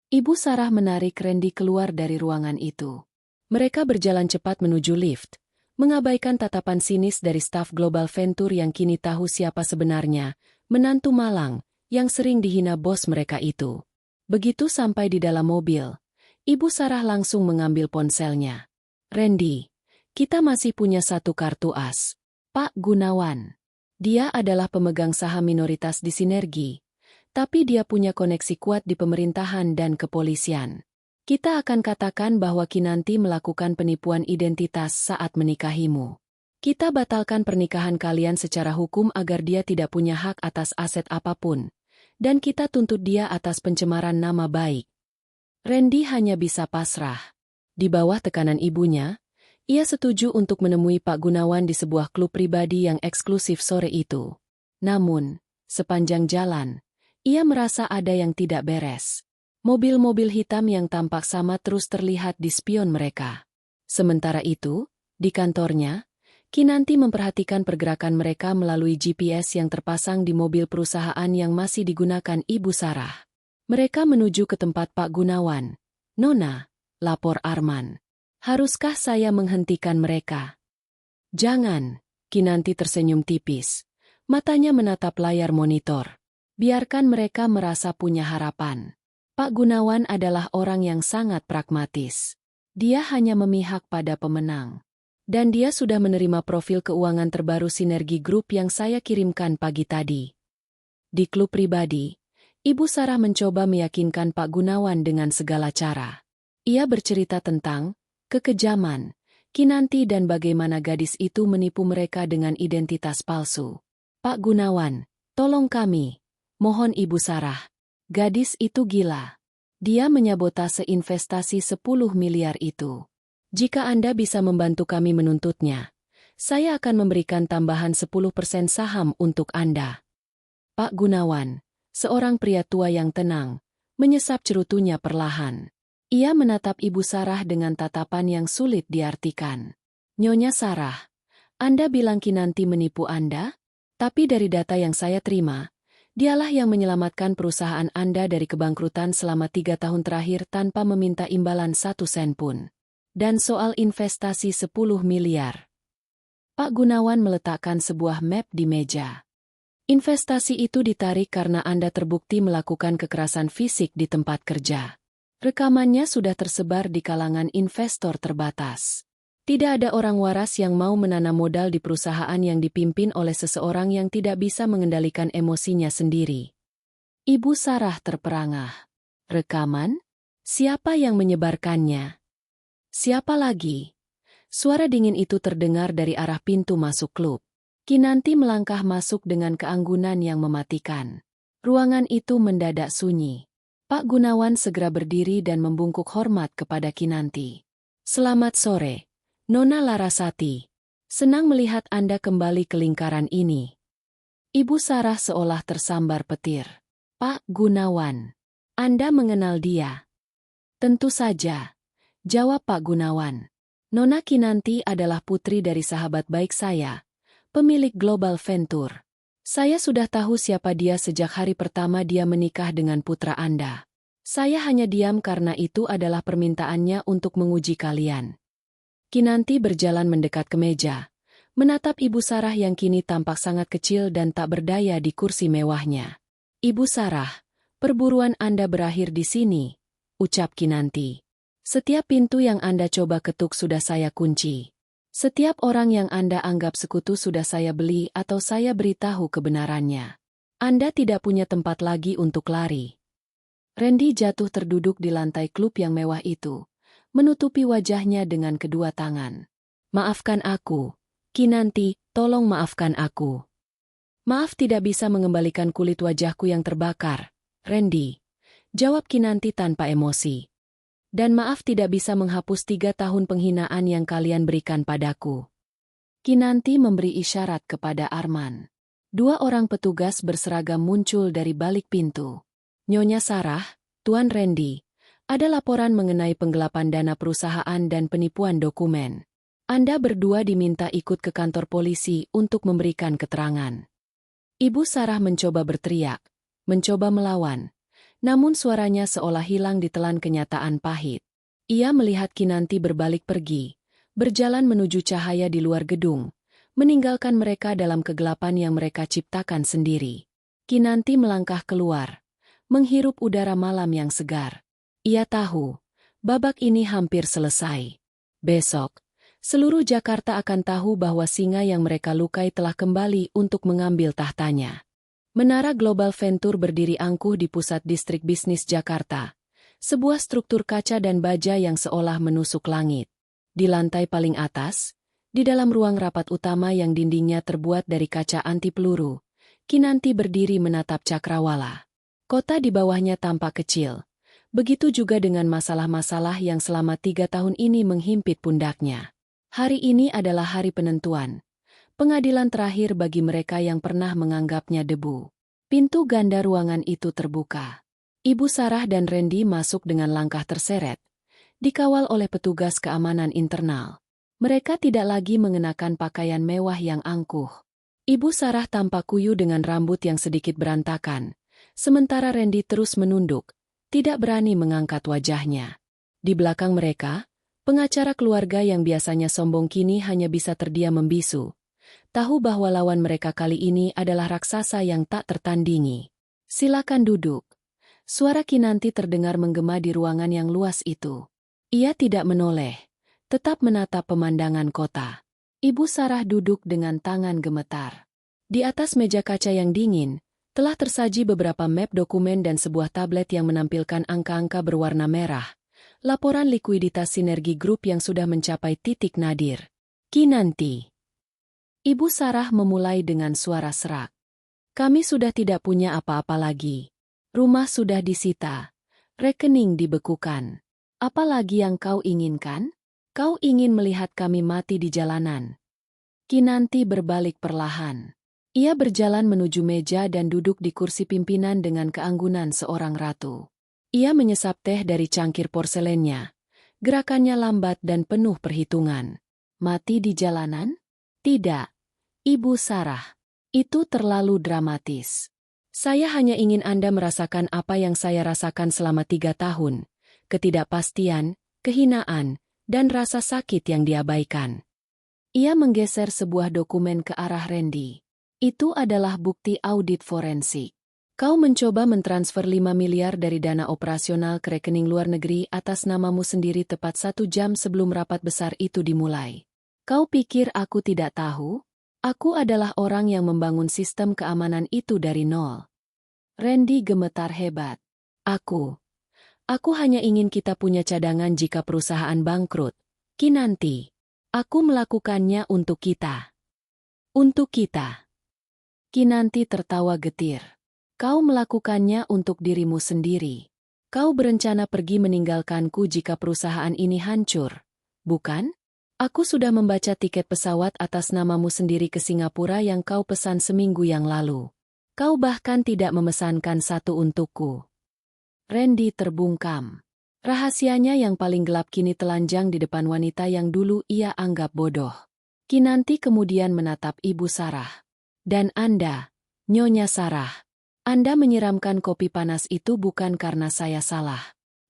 Ibu Sarah menarik Randy keluar dari ruangan itu. Mereka berjalan cepat menuju lift, mengabaikan tatapan sinis dari staf Global Venture yang kini tahu siapa sebenarnya, menantu malang, yang sering dihina bos mereka itu. Begitu sampai di dalam mobil, Ibu Sarah langsung mengambil ponselnya. "Randy, kita masih punya satu kartu as. Pak Gunawan. Dia adalah pemegang saham minoritas di Sinergi, tapi dia punya koneksi kuat di pemerintahan dan kepolisian. Kita akan katakan bahwa Kinanti melakukan penipuan identitas saat menikahimu. Kita batalkan pernikahan kalian secara hukum agar dia tidak punya hak atas aset apapun, dan kita tuntut dia atas pencemaran nama baik." Randy hanya bisa pasrah. Di bawah tekanan ibunya, ia setuju untuk menemui Pak Gunawan di sebuah klub pribadi yang eksklusif sore itu. Namun, sepanjang jalan, ia merasa ada yang tidak beres. Mobil-mobil hitam yang tampak sama terus terlihat di spion mereka. Sementara itu, di kantornya, Kinanti memperhatikan pergerakan mereka melalui GPS yang terpasang di mobil perusahaan yang masih digunakan Ibu Sarah. Mereka menuju ke tempat Pak Gunawan. "Nona," lapor Arman. "Haruskah saya menghentikan mereka?" "Jangan," Kinanti tersenyum tipis. Matanya menatap layar monitor. "Biarkan mereka merasa punya harapan. Pak Gunawan adalah orang yang sangat pragmatis. Dia hanya memihak pada pemenang. Dan dia sudah menerima profil keuangan terbaru Sinergi Group yang saya kirimkan pagi tadi." Di klub pribadi, Ibu Sarah mencoba meyakinkan Pak Gunawan dengan segala cara. Ia bercerita tentang kekejaman Kinanti dan bagaimana gadis itu menipu mereka dengan identitas palsu. "Pak Gunawan, tolong kami. Mohon Ibu Sarah. Gadis itu gila. Dia menyabotase investasi 10 miliar itu. Jika Anda bisa membantu kami menuntutnya, saya akan memberikan tambahan 10% saham untuk Anda." Pak Gunawan, seorang pria tua yang tenang, menyesap cerutunya perlahan. Ia menatap Ibu Sarah dengan tatapan yang sulit diartikan. "Nyonya Sarah, Anda bilang Kinanti menipu Anda? Tapi dari data yang saya terima, dialah yang menyelamatkan perusahaan Anda dari kebangkrutan selama 3 tahun terakhir tanpa meminta imbalan 1 sen pun. Dan soal investasi 10 miliar. Pak Gunawan meletakkan sebuah map di meja. "Investasi itu ditarik karena Anda terbukti melakukan kekerasan fisik di tempat kerja. Rekamannya sudah tersebar di kalangan investor terbatas. Tidak ada orang waras yang mau menanam modal di perusahaan yang dipimpin oleh seseorang yang tidak bisa mengendalikan emosinya sendiri." Ibu Sarah terperangah. "Rekaman? Siapa yang menyebarkannya? Siapa lagi?" Suara dingin itu terdengar dari arah pintu masuk klub. Kinanti melangkah masuk dengan keanggunan yang mematikan. Ruangan itu mendadak sunyi. Pak Gunawan segera berdiri dan membungkuk hormat kepada Kinanti. "Selamat sore, Nona Larasati. Senang melihat Anda kembali ke lingkaran ini." Ibu Sarah seolah tersambar petir. "Pak Gunawan, Anda mengenal dia?" "Tentu saja. jawab Pak Gunawan. Nona Kinanti adalah putri dari sahabat baik saya, pemilik Global Venture. Saya sudah tahu siapa dia sejak hari pertama dia menikah dengan putra Anda. Saya hanya diam karena itu adalah permintaannya untuk menguji kalian. Kinanti berjalan mendekat ke meja, menatap Ibu Sarah yang kini tampak sangat kecil dan tak berdaya di kursi mewahnya. Ibu Sarah, perburuan Anda berakhir di sini, ucap Kinanti. Setiap pintu yang Anda coba ketuk sudah saya kunci. Setiap orang yang Anda anggap sekutu sudah saya beli atau saya beritahu kebenarannya. Anda tidak punya tempat lagi untuk lari. Randy jatuh terduduk di lantai klub yang mewah itu, menutupi wajahnya dengan kedua tangan. Maafkan aku, Kinanti, tolong maafkan aku. Maaf tidak bisa mengembalikan kulit wajahku yang terbakar, Randy, jawab Kinanti tanpa emosi. Dan maaf tidak bisa menghapus 3 tahun penghinaan yang kalian berikan padaku. Kinanti memberi isyarat kepada Arman. 2 orang petugas berseragam muncul dari balik pintu. Nyonya Sarah, Tuan Randy, ada laporan mengenai penggelapan dana perusahaan dan penipuan dokumen. Anda berdua diminta ikut ke kantor polisi untuk memberikan keterangan. Ibu Sarah mencoba berteriak, mencoba melawan. Namun suaranya seolah hilang ditelan kenyataan pahit. Ia melihat Kinanti berbalik pergi, berjalan menuju cahaya di luar gedung, meninggalkan mereka dalam kegelapan yang mereka ciptakan sendiri. Kinanti melangkah keluar, menghirup udara malam yang segar. Ia tahu, babak ini hampir selesai. Besok, seluruh Jakarta akan tahu bahwa singa yang mereka lukai telah kembali untuk mengambil tahtanya. Menara Global Venture berdiri angkuh di pusat distrik bisnis Jakarta. Sebuah struktur kaca dan baja yang seolah menusuk langit. Di lantai paling atas, di dalam ruang rapat utama yang dindingnya terbuat dari kaca anti peluru, Kinanti berdiri menatap cakrawala. Kota di bawahnya tampak kecil. Begitu juga dengan masalah-masalah yang selama 3 tahun ini menghimpit pundaknya. Hari ini adalah hari penentuan. Pengadilan terakhir bagi mereka yang pernah menganggapnya debu. Pintu ganda ruangan itu terbuka. Ibu Sarah dan Randy masuk dengan langkah terseret, dikawal oleh petugas keamanan internal. Mereka tidak lagi mengenakan pakaian mewah yang angkuh. Ibu Sarah tampak kuyu dengan rambut yang sedikit berantakan, sementara Randy terus menunduk, tidak berani mengangkat wajahnya. Di belakang mereka, pengacara keluarga yang biasanya sombong kini hanya bisa terdiam membisu. Tahu bahwa lawan mereka kali ini adalah raksasa yang tak tertandingi. Silakan duduk. Suara Kinanti terdengar menggema di ruangan yang luas itu. Ia tidak menoleh, tetap menatap pemandangan kota. Ibu Sarah duduk dengan tangan gemetar. Di atas meja kaca yang dingin, telah tersaji beberapa map dokumen dan sebuah tablet yang menampilkan angka-angka berwarna merah. Laporan likuiditas Sinergi Group yang sudah mencapai titik nadir. Kinanti. Ibu Sarah memulai dengan suara serak. Kami sudah tidak punya apa-apa lagi. Rumah sudah disita. Rekening dibekukan. Apa lagi yang kau inginkan? Kau ingin melihat kami mati di jalanan. Kinanti berbalik perlahan. Ia berjalan menuju meja dan duduk di kursi pimpinan dengan keanggunan seorang ratu. Ia menyesap teh dari cangkir porselennya. Gerakannya lambat dan penuh perhitungan. Mati di jalanan? Tidak. Ibu Sarah, itu terlalu dramatis. Saya hanya ingin Anda merasakan apa yang saya rasakan selama 3 tahun. Ketidakpastian, kehinaan, dan rasa sakit yang diabaikan. Ia menggeser sebuah dokumen ke arah Randy. Itu adalah bukti audit forensik. Kau mencoba mentransfer 5 miliar dari dana operasional ke rekening luar negeri atas namamu sendiri tepat 1 jam sebelum rapat besar itu dimulai. Kau pikir aku tidak tahu? Aku adalah orang yang membangun sistem keamanan itu dari nol. Randy gemetar hebat. Aku hanya ingin kita punya cadangan jika perusahaan bangkrut. Kinanti. Aku melakukannya untuk kita. Untuk kita. Kinanti tertawa getir. Kau melakukannya untuk dirimu sendiri. Kau berencana pergi meninggalkanku jika perusahaan ini hancur, bukan? Aku sudah membaca tiket pesawat atas namamu sendiri ke Singapura yang kau pesan seminggu yang lalu. Kau bahkan tidak memesankan satu untukku. Randy terbungkam. Rahasianya yang paling gelap kini telanjang di depan wanita yang dulu ia anggap bodoh. Kinanti kemudian menatap Ibu Sarah. Dan Anda, Nyonya Sarah, Anda menyiramkan kopi panas itu bukan karena saya salah.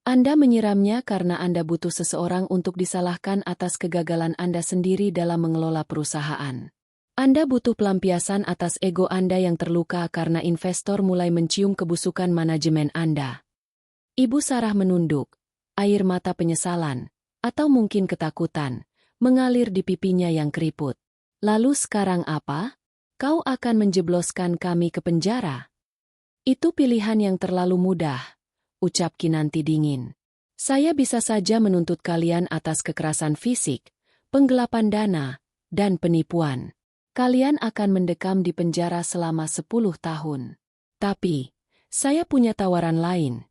Anda menyiramnya karena Anda butuh seseorang untuk disalahkan atas kegagalan Anda sendiri dalam mengelola perusahaan. Anda butuh pelampiasan atas ego Anda yang terluka karena investor mulai mencium kebusukan manajemen Anda. Ibu Sarah menunduk, air mata penyesalan, atau mungkin ketakutan, mengalir di pipinya yang keriput. Lalu sekarang apa? Kau akan menjebloskan kami ke penjara? Itu pilihan yang terlalu mudah, ucap Kinanti dingin. Saya bisa saja menuntut kalian atas kekerasan fisik, penggelapan dana, dan penipuan. Kalian akan mendekam di penjara selama 10 tahun. Tapi, saya punya tawaran lain.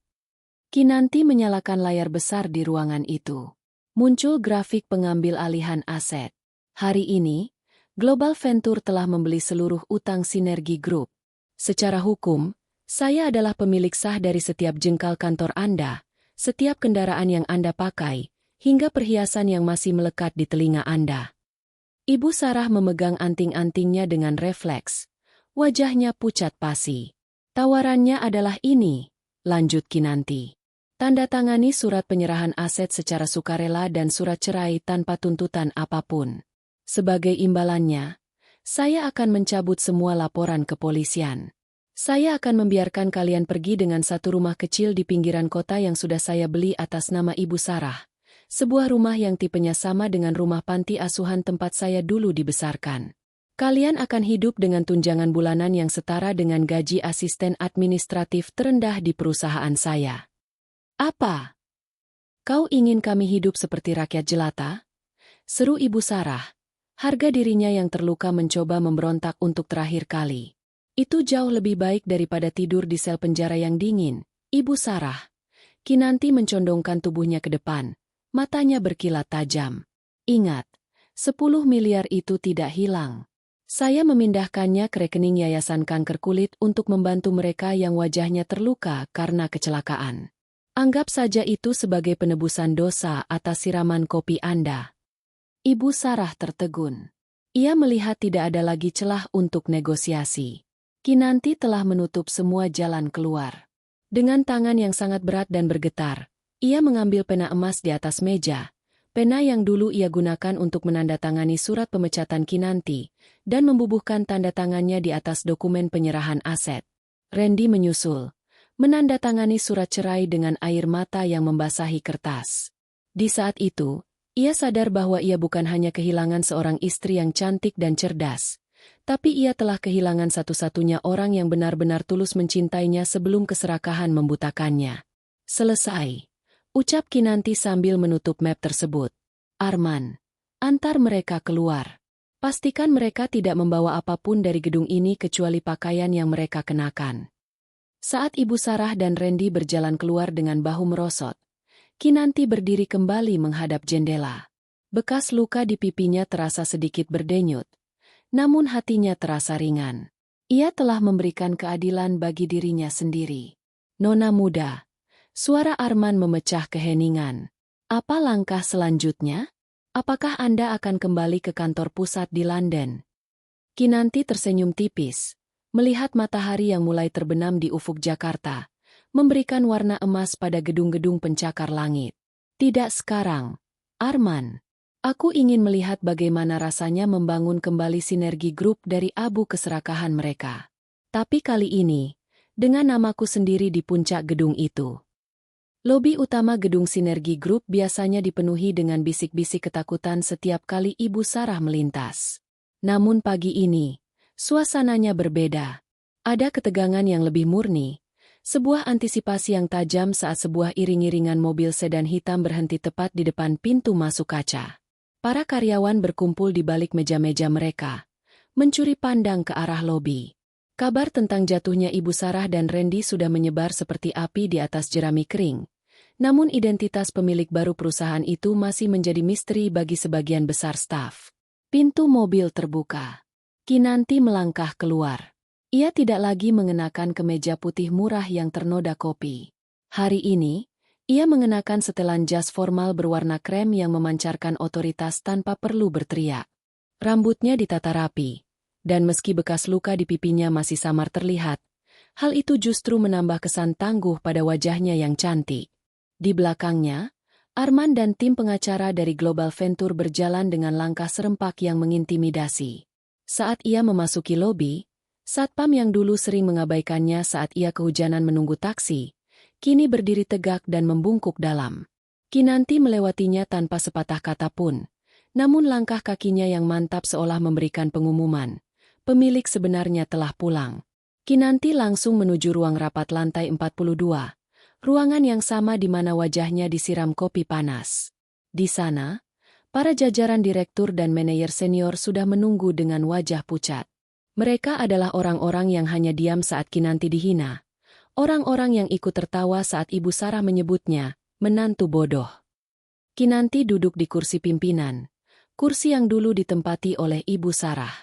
Kinanti menyalakan layar besar di ruangan itu. Muncul grafik pengambil alihan aset. Hari ini, Global Venture telah membeli seluruh utang Sinergi Group. Secara hukum, saya adalah pemilik sah dari setiap jengkal kantor Anda, setiap kendaraan yang Anda pakai, hingga perhiasan yang masih melekat di telinga Anda. Ibu Sarah memegang anting-antingnya dengan refleks. Wajahnya pucat pasi. Tawarannya adalah ini, lanjut Kinanti. Tanda tangani surat penyerahan aset secara sukarela dan surat cerai tanpa tuntutan apapun. Sebagai imbalannya, saya akan mencabut semua laporan kepolisian. Saya akan membiarkan kalian pergi dengan satu rumah kecil di pinggiran kota yang sudah saya beli atas nama Ibu Sarah. Sebuah rumah yang tipenya sama dengan rumah panti asuhan tempat saya dulu dibesarkan. Kalian akan hidup dengan tunjangan bulanan yang setara dengan gaji asisten administratif terendah di perusahaan saya. Apa? Kau ingin kami hidup seperti rakyat jelata? Seru Ibu Sarah. Harga dirinya yang terluka mencoba memberontak untuk terakhir kali. Itu jauh lebih baik daripada tidur di sel penjara yang dingin, Ibu Sarah. Kinanti mencondongkan tubuhnya ke depan. Matanya berkilat tajam. Ingat, 10 miliar itu tidak hilang. Saya memindahkannya ke rekening Yayasan Kanker Kulit untuk membantu mereka yang wajahnya terluka karena kecelakaan. Anggap saja itu sebagai penebusan dosa atas siraman kopi Anda. Ibu Sarah tertegun. Ia melihat tidak ada lagi celah untuk negosiasi. Kinanti telah menutup semua jalan keluar. Dengan tangan yang sangat berat dan bergetar, ia mengambil pena emas di atas meja, pena yang dulu ia gunakan untuk menandatangani surat pemecatan Kinanti, dan membubuhkan tanda tangannya di atas dokumen penyerahan aset. Randy menyusul, menandatangani surat cerai dengan air mata yang membasahi kertas. Di saat itu, ia sadar bahwa ia bukan hanya kehilangan seorang istri yang cantik dan cerdas, tapi ia telah kehilangan satu-satunya orang yang benar-benar tulus mencintainya sebelum keserakahan membutakannya. Selesai. Ucap Kinanti sambil menutup map tersebut. Arman, antar mereka keluar. Pastikan mereka tidak membawa apapun dari gedung ini kecuali pakaian yang mereka kenakan. Saat Ibu Sarah dan Randy berjalan keluar dengan bahu merosot, Kinanti berdiri kembali menghadap jendela. Bekas luka di pipinya terasa sedikit berdenyut, namun hatinya terasa ringan. Ia telah memberikan keadilan bagi dirinya sendiri. Nona muda. Suara Arman memecah keheningan. Apa langkah selanjutnya? Apakah Anda akan kembali ke kantor pusat di London? Kinanti tersenyum tipis, melihat matahari yang mulai terbenam di ufuk Jakarta, memberikan warna emas pada gedung-gedung pencakar langit. Tidak sekarang, Arman. Aku ingin melihat bagaimana rasanya membangun kembali Sinergi Group dari abu keserakahan mereka. Tapi kali ini, dengan namaku sendiri di puncak gedung itu. Lobi utama gedung Sinergi Group biasanya dipenuhi dengan bisik-bisik ketakutan setiap kali Ibu Sarah melintas. Namun pagi ini, suasananya berbeda. Ada ketegangan yang lebih murni, sebuah antisipasi yang tajam saat sebuah iring-iringan mobil sedan hitam berhenti tepat di depan pintu masuk kaca. Para karyawan berkumpul di balik meja-meja mereka, mencuri pandang ke arah lobi. Kabar tentang jatuhnya Ibu Sarah dan Randy sudah menyebar seperti api di atas jerami kering. Namun identitas pemilik baru perusahaan itu masih menjadi misteri bagi sebagian besar staf. Pintu mobil terbuka. Kinanti melangkah keluar. Ia tidak lagi mengenakan kemeja putih murah yang ternoda kopi. Hari ini, Ia mengenakan setelan jas formal berwarna krem yang memancarkan otoritas tanpa perlu berteriak. Rambutnya ditata rapi, dan meski bekas luka di pipinya masih samar terlihat, hal itu justru menambah kesan tangguh pada wajahnya yang cantik. Di belakangnya, Arman dan tim pengacara dari Global Venture berjalan dengan langkah serempak yang mengintimidasi. Saat ia memasuki lobi, satpam yang dulu sering mengabaikannya saat ia kehujanan menunggu taksi, kini berdiri tegak dan membungkuk dalam. Kinanti melewatinya tanpa sepatah kata pun, namun langkah kakinya yang mantap seolah memberikan pengumuman. Pemilik sebenarnya telah pulang. Kinanti langsung menuju ruang rapat lantai 42, ruangan yang sama di mana wajahnya disiram kopi panas. Di sana, para jajaran direktur dan manajer senior sudah menunggu dengan wajah pucat. Mereka adalah orang-orang yang hanya diam saat Kinanti dihina. Orang-orang yang ikut tertawa saat Ibu Sarah menyebutnya menantu bodoh. Kinanti duduk di kursi pimpinan, kursi yang dulu ditempati oleh Ibu Sarah.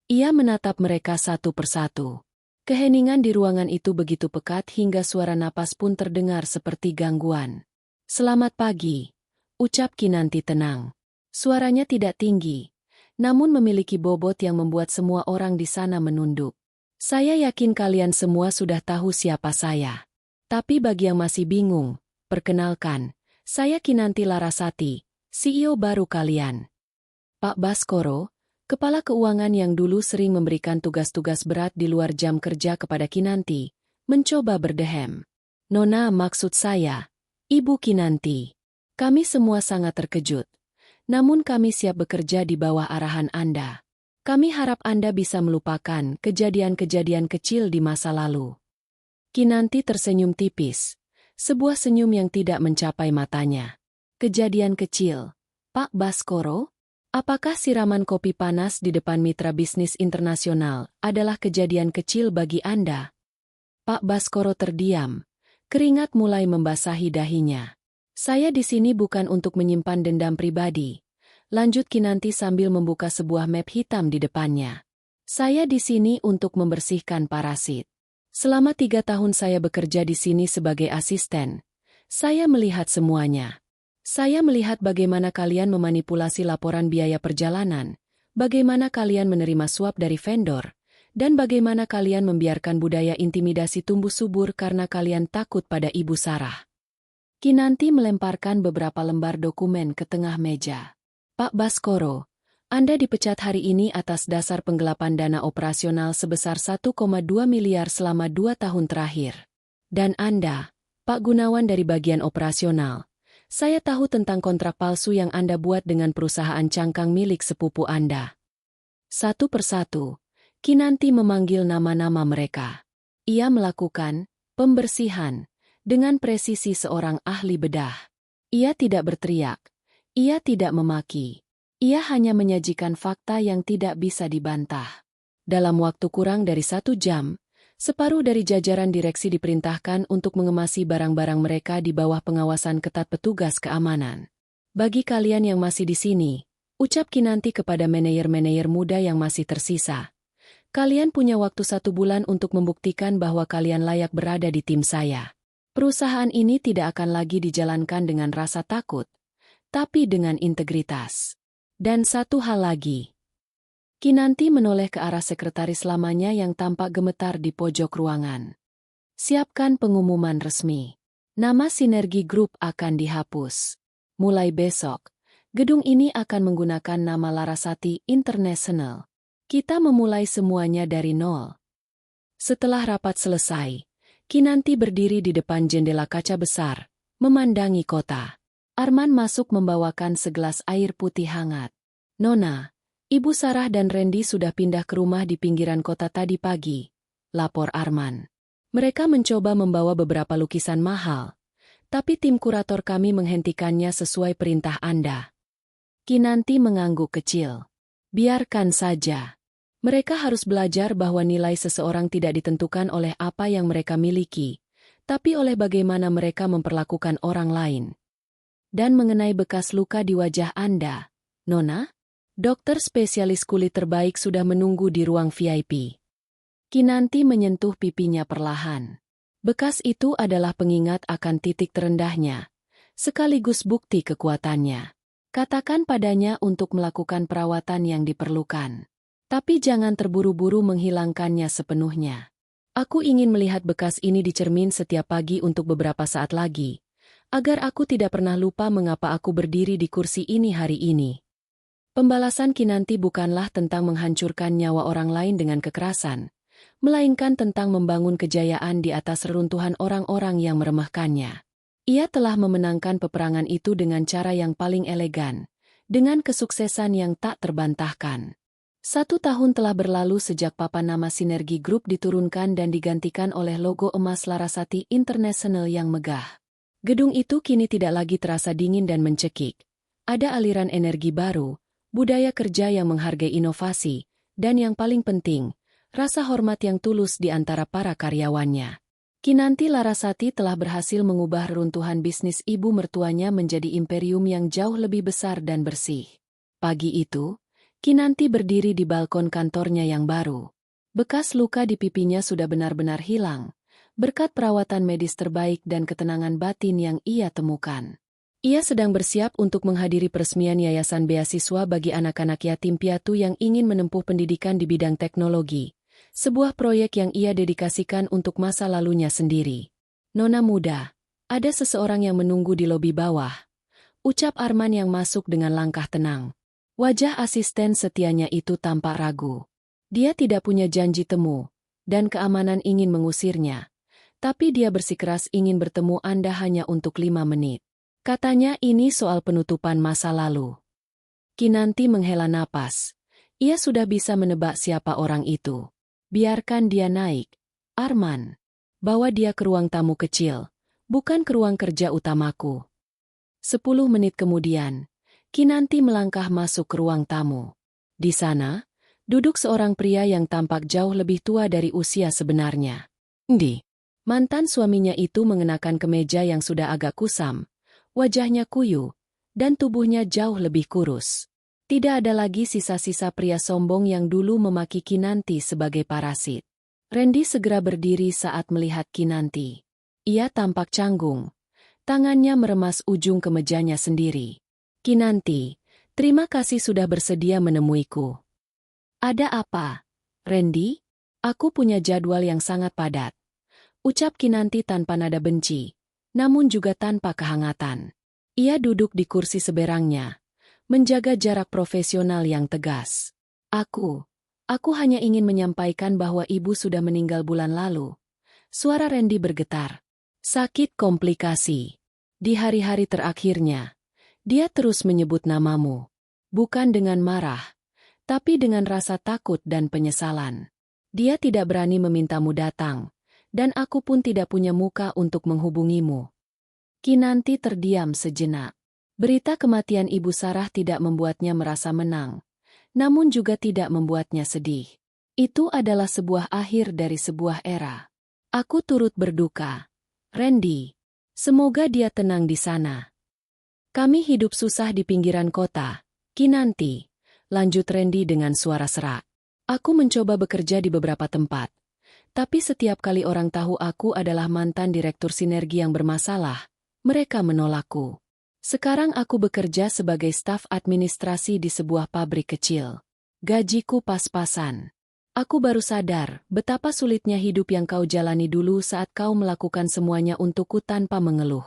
Ia menatap mereka satu persatu. Keheningan di ruangan itu begitu pekat hingga suara napas pun terdengar seperti gangguan. "Selamat pagi," ucap Kinanti tenang. Suaranya tidak tinggi, namun memiliki bobot yang membuat semua orang di sana menunduk. "Saya yakin kalian semua sudah tahu siapa saya. Tapi bagi yang masih bingung, perkenalkan, saya Kinanti Larasati, CEO baru kalian." Pak Baskoro, kepala keuangan yang dulu sering memberikan tugas-tugas berat di luar jam kerja kepada Kinanti, mencoba berdehem. "Nona, maksud saya, Ibu Kinanti. Kami semua sangat terkejut. Namun kami siap bekerja di bawah arahan Anda. Kami harap Anda bisa melupakan kejadian-kejadian kecil di masa lalu." Kinanti tersenyum tipis, sebuah senyum yang tidak mencapai matanya. "Kejadian kecil, Pak Baskoro? Apakah siraman kopi panas di depan mitra bisnis internasional adalah kejadian kecil bagi Anda?" Pak Baskoro terdiam, keringat mulai membasahi dahinya. "Saya di sini bukan untuk menyimpan dendam pribadi," lanjut Kinanti sambil membuka sebuah map hitam di depannya. "Saya di sini untuk membersihkan parasit. Selama 3 tahun saya bekerja di sini sebagai asisten. Saya melihat semuanya. Saya melihat bagaimana kalian memanipulasi laporan biaya perjalanan, bagaimana kalian menerima suap dari vendor, dan bagaimana kalian membiarkan budaya intimidasi tumbuh subur karena kalian takut pada Ibu Sarah." Kinanti melemparkan beberapa lembar dokumen ke tengah meja. "Pak Baskoro, Anda dipecat hari ini atas dasar penggelapan dana operasional sebesar 1,2 miliar selama 2 tahun terakhir. Dan Anda, Pak Gunawan dari bagian operasional, saya tahu tentang kontrak palsu yang Anda buat dengan perusahaan cangkang milik sepupu Anda." Satu persatu, Kinanti memanggil nama-nama mereka. Ia melakukan pembersihan dengan presisi seorang ahli bedah. Ia tidak berteriak. Ia tidak memaki. Ia hanya menyajikan fakta yang tidak bisa dibantah. Dalam waktu kurang dari 1 jam, separuh dari jajaran direksi diperintahkan untuk mengemasi barang-barang mereka di bawah pengawasan ketat petugas keamanan. "Bagi kalian yang masih di sini," ucap Kinanti kepada manajer-manajer muda yang masih tersisa, "kalian punya waktu 1 bulan untuk membuktikan bahwa kalian layak berada di tim saya. Perusahaan ini tidak akan lagi dijalankan dengan rasa takut, tapi dengan integritas. Dan satu hal lagi." Kinanti menoleh ke arah sekretaris lamanya yang tampak gemetar di pojok ruangan. "Siapkan pengumuman resmi. Nama Sinergi Group akan dihapus. Mulai besok, gedung ini akan menggunakan nama Larasati International. Kita memulai semuanya dari nol." Setelah rapat selesai, Kinanti berdiri di depan jendela kaca besar, memandangi kota. Arman masuk membawakan segelas air putih hangat. "Nona, Ibu Sarah dan Randy sudah pindah ke rumah di pinggiran kota tadi pagi," lapor Arman. "Mereka mencoba membawa beberapa lukisan mahal, tapi tim kurator kami menghentikannya sesuai perintah Anda." Kinanti mengangguk kecil. "Biarkan saja. Mereka harus belajar bahwa nilai seseorang tidak ditentukan oleh apa yang mereka miliki, tapi oleh bagaimana mereka memperlakukan orang lain. Dan mengenai bekas luka di wajah Anda, Nona, dokter spesialis kulit terbaik sudah menunggu di ruang VIP." Kinanti menyentuh pipinya perlahan. Bekas itu adalah pengingat akan titik terendahnya, sekaligus bukti kekuatannya. Katakan padanya untuk melakukan perawatan yang diperlukan. Tapi jangan terburu-buru menghilangkannya sepenuhnya. Aku ingin melihat bekas ini di cermin setiap pagi untuk beberapa saat lagi, agar aku tidak pernah lupa mengapa aku berdiri di kursi ini hari ini. Pembalasan Kinanti bukanlah tentang menghancurkan nyawa orang lain dengan kekerasan, melainkan tentang membangun kejayaan di atas reruntuhan orang-orang yang meremehkannya. Ia telah memenangkan peperangan itu dengan cara yang paling elegan, dengan kesuksesan yang tak terbantahkan. 1 tahun telah berlalu sejak papan nama Sinergi Group diturunkan dan digantikan oleh logo emas Larasati International yang megah. Gedung itu kini tidak lagi terasa dingin dan mencekik. Ada aliran energi baru, budaya kerja yang menghargai inovasi, dan yang paling penting, rasa hormat yang tulus di antara para karyawannya. Kinanti Larasati telah berhasil mengubah reruntuhan bisnis ibu mertuanya menjadi imperium yang jauh lebih besar dan bersih. Pagi itu, Kinanti berdiri di balkon kantornya yang baru. Bekas luka di pipinya sudah benar-benar hilang, berkat perawatan medis terbaik dan ketenangan batin yang ia temukan. Ia sedang bersiap untuk menghadiri peresmian Yayasan Beasiswa bagi anak-anak yatim piatu yang ingin menempuh pendidikan di bidang teknologi. Sebuah proyek yang ia dedikasikan untuk masa lalunya sendiri. Nona muda, ada seseorang yang menunggu di lobi bawah. Ucap Arman yang masuk dengan langkah tenang. Wajah asisten setianya itu tampak ragu. Dia tidak punya janji temu, dan keamanan ingin mengusirnya. Tapi dia bersikeras ingin bertemu Anda hanya untuk 5 menit. Katanya ini soal penutupan masa lalu. Kinanti menghela napas. Ia sudah bisa menebak siapa orang itu. Biarkan dia naik. Arman. Bawa dia ke ruang tamu kecil, bukan ke ruang kerja utamaku. 10 menit kemudian, Kinanti melangkah masuk ke ruang tamu. Di sana, duduk seorang pria yang tampak jauh lebih tua dari usia sebenarnya. Mantan suaminya itu mengenakan kemeja yang sudah agak kusam, wajahnya kuyu, dan tubuhnya jauh lebih kurus. Tidak ada lagi sisa-sisa pria sombong yang dulu memaki Kinanti sebagai parasit. Randy segera berdiri saat melihat Kinanti. Ia tampak canggung. Tangannya meremas ujung kemejanya sendiri. Kinanti, terima kasih sudah bersedia menemuiku. Ada apa, Randy? Aku punya jadwal yang sangat padat. Ucap Kinanti tanpa nada benci, namun juga tanpa kehangatan. Ia duduk di kursi seberangnya, menjaga jarak profesional yang tegas. Aku hanya ingin menyampaikan bahwa ibu sudah meninggal bulan lalu. Suara Randy bergetar. Sakit komplikasi. Di hari-hari terakhirnya, dia terus menyebut namamu. Bukan dengan marah, tapi dengan rasa takut dan penyesalan. Dia tidak berani memintamu datang, dan aku pun tidak punya muka untuk menghubungimu. Kinanti terdiam sejenak. Berita kematian Ibu Sarah tidak membuatnya merasa menang, namun juga tidak membuatnya sedih. Itu adalah sebuah akhir dari sebuah era. Aku turut berduka. Randy, semoga dia tenang di sana. Kami hidup susah di pinggiran kota, Kinanti, lanjut Randy dengan suara serak. Aku mencoba bekerja di beberapa tempat, tapi setiap kali orang tahu aku adalah mantan direktur Sinergi yang bermasalah, mereka menolakku. Sekarang aku bekerja sebagai staf administrasi di sebuah pabrik kecil. Gajiku pas-pasan. Aku baru sadar betapa sulitnya hidup yang kau jalani dulu saat kau melakukan semuanya untukku tanpa mengeluh.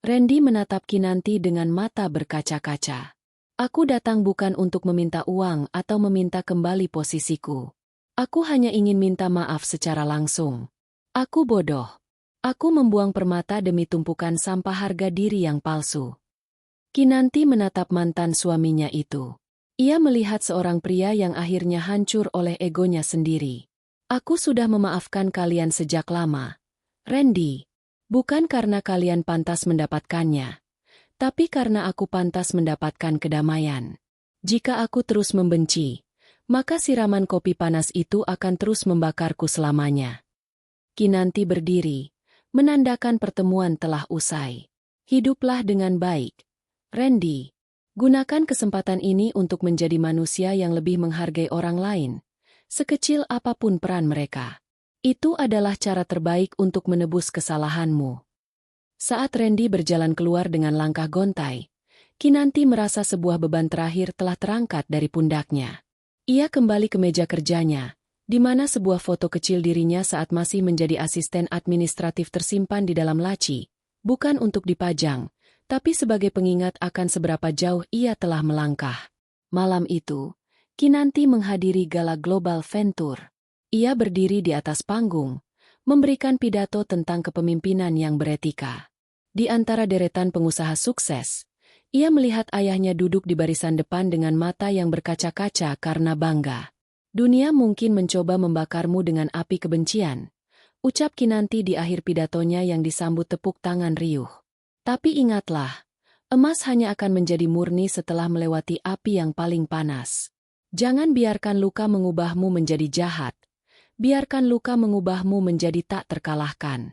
Randy menatap Kinanti dengan mata berkaca-kaca. Aku datang bukan untuk meminta uang atau meminta kembali posisiku. Aku hanya ingin minta maaf secara langsung. Aku bodoh. Aku membuang permata demi tumpukan sampah harga diri yang palsu. Kinanti menatap mantan suaminya itu. Ia melihat seorang pria yang akhirnya hancur oleh egonya sendiri. Aku sudah memaafkan kalian sejak lama. Randy, bukan karena kalian pantas mendapatkannya, tapi karena aku pantas mendapatkan kedamaian. Jika aku terus membenci, maka siraman kopi panas itu akan terus membakarku selamanya. Kinanti berdiri, menandakan pertemuan telah usai. Hiduplah dengan baik. Randy, gunakan kesempatan ini untuk menjadi manusia yang lebih menghargai orang lain, sekecil apapun peran mereka. Itu adalah cara terbaik untuk menebus kesalahanmu. Saat Randy berjalan keluar dengan langkah gontai, Kinanti merasa sebuah beban terakhir telah terangkat dari pundaknya. Ia kembali ke meja kerjanya, di mana sebuah foto kecil dirinya saat masih menjadi asisten administratif tersimpan di dalam laci, bukan untuk dipajang, tapi sebagai pengingat akan seberapa jauh ia telah melangkah. Malam itu, Kinanti menghadiri gala Global Venture. Ia berdiri di atas panggung, memberikan pidato tentang kepemimpinan yang beretika. Di antara deretan pengusaha sukses, ia melihat ayahnya duduk di barisan depan dengan mata yang berkaca-kaca karena bangga. Dunia mungkin mencoba membakarmu dengan api kebencian, ucap Kinanti di akhir pidatonya yang disambut tepuk tangan riuh. Tapi ingatlah, emas hanya akan menjadi murni setelah melewati api yang paling panas. Jangan biarkan luka mengubahmu menjadi jahat. Biarkan luka mengubahmu menjadi tak terkalahkan.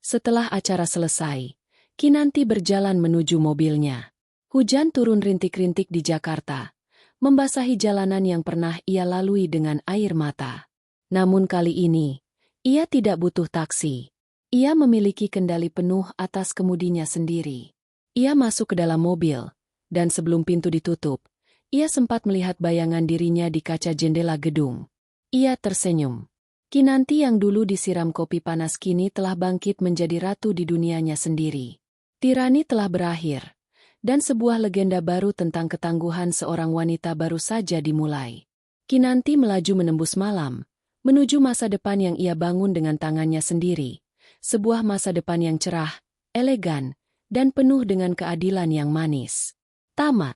Setelah acara selesai, Kinanti berjalan menuju mobilnya. Hujan turun rintik-rintik di Jakarta, membasahi jalanan yang pernah ia lalui dengan air mata. Namun kali ini, ia tidak butuh taksi. Ia memiliki kendali penuh atas kemudinya sendiri. Ia masuk ke dalam mobil, dan sebelum pintu ditutup, ia sempat melihat bayangan dirinya di kaca jendela gedung. Ia tersenyum. Kinanti yang dulu disiram kopi panas kini telah bangkit menjadi ratu di dunianya sendiri. Tirani telah berakhir, dan sebuah legenda baru tentang ketangguhan seorang wanita baru saja dimulai. Kinanti melaju menembus malam, menuju masa depan yang ia bangun dengan tangannya sendiri, sebuah masa depan yang cerah, elegan, dan penuh dengan keadilan yang manis. Tamat.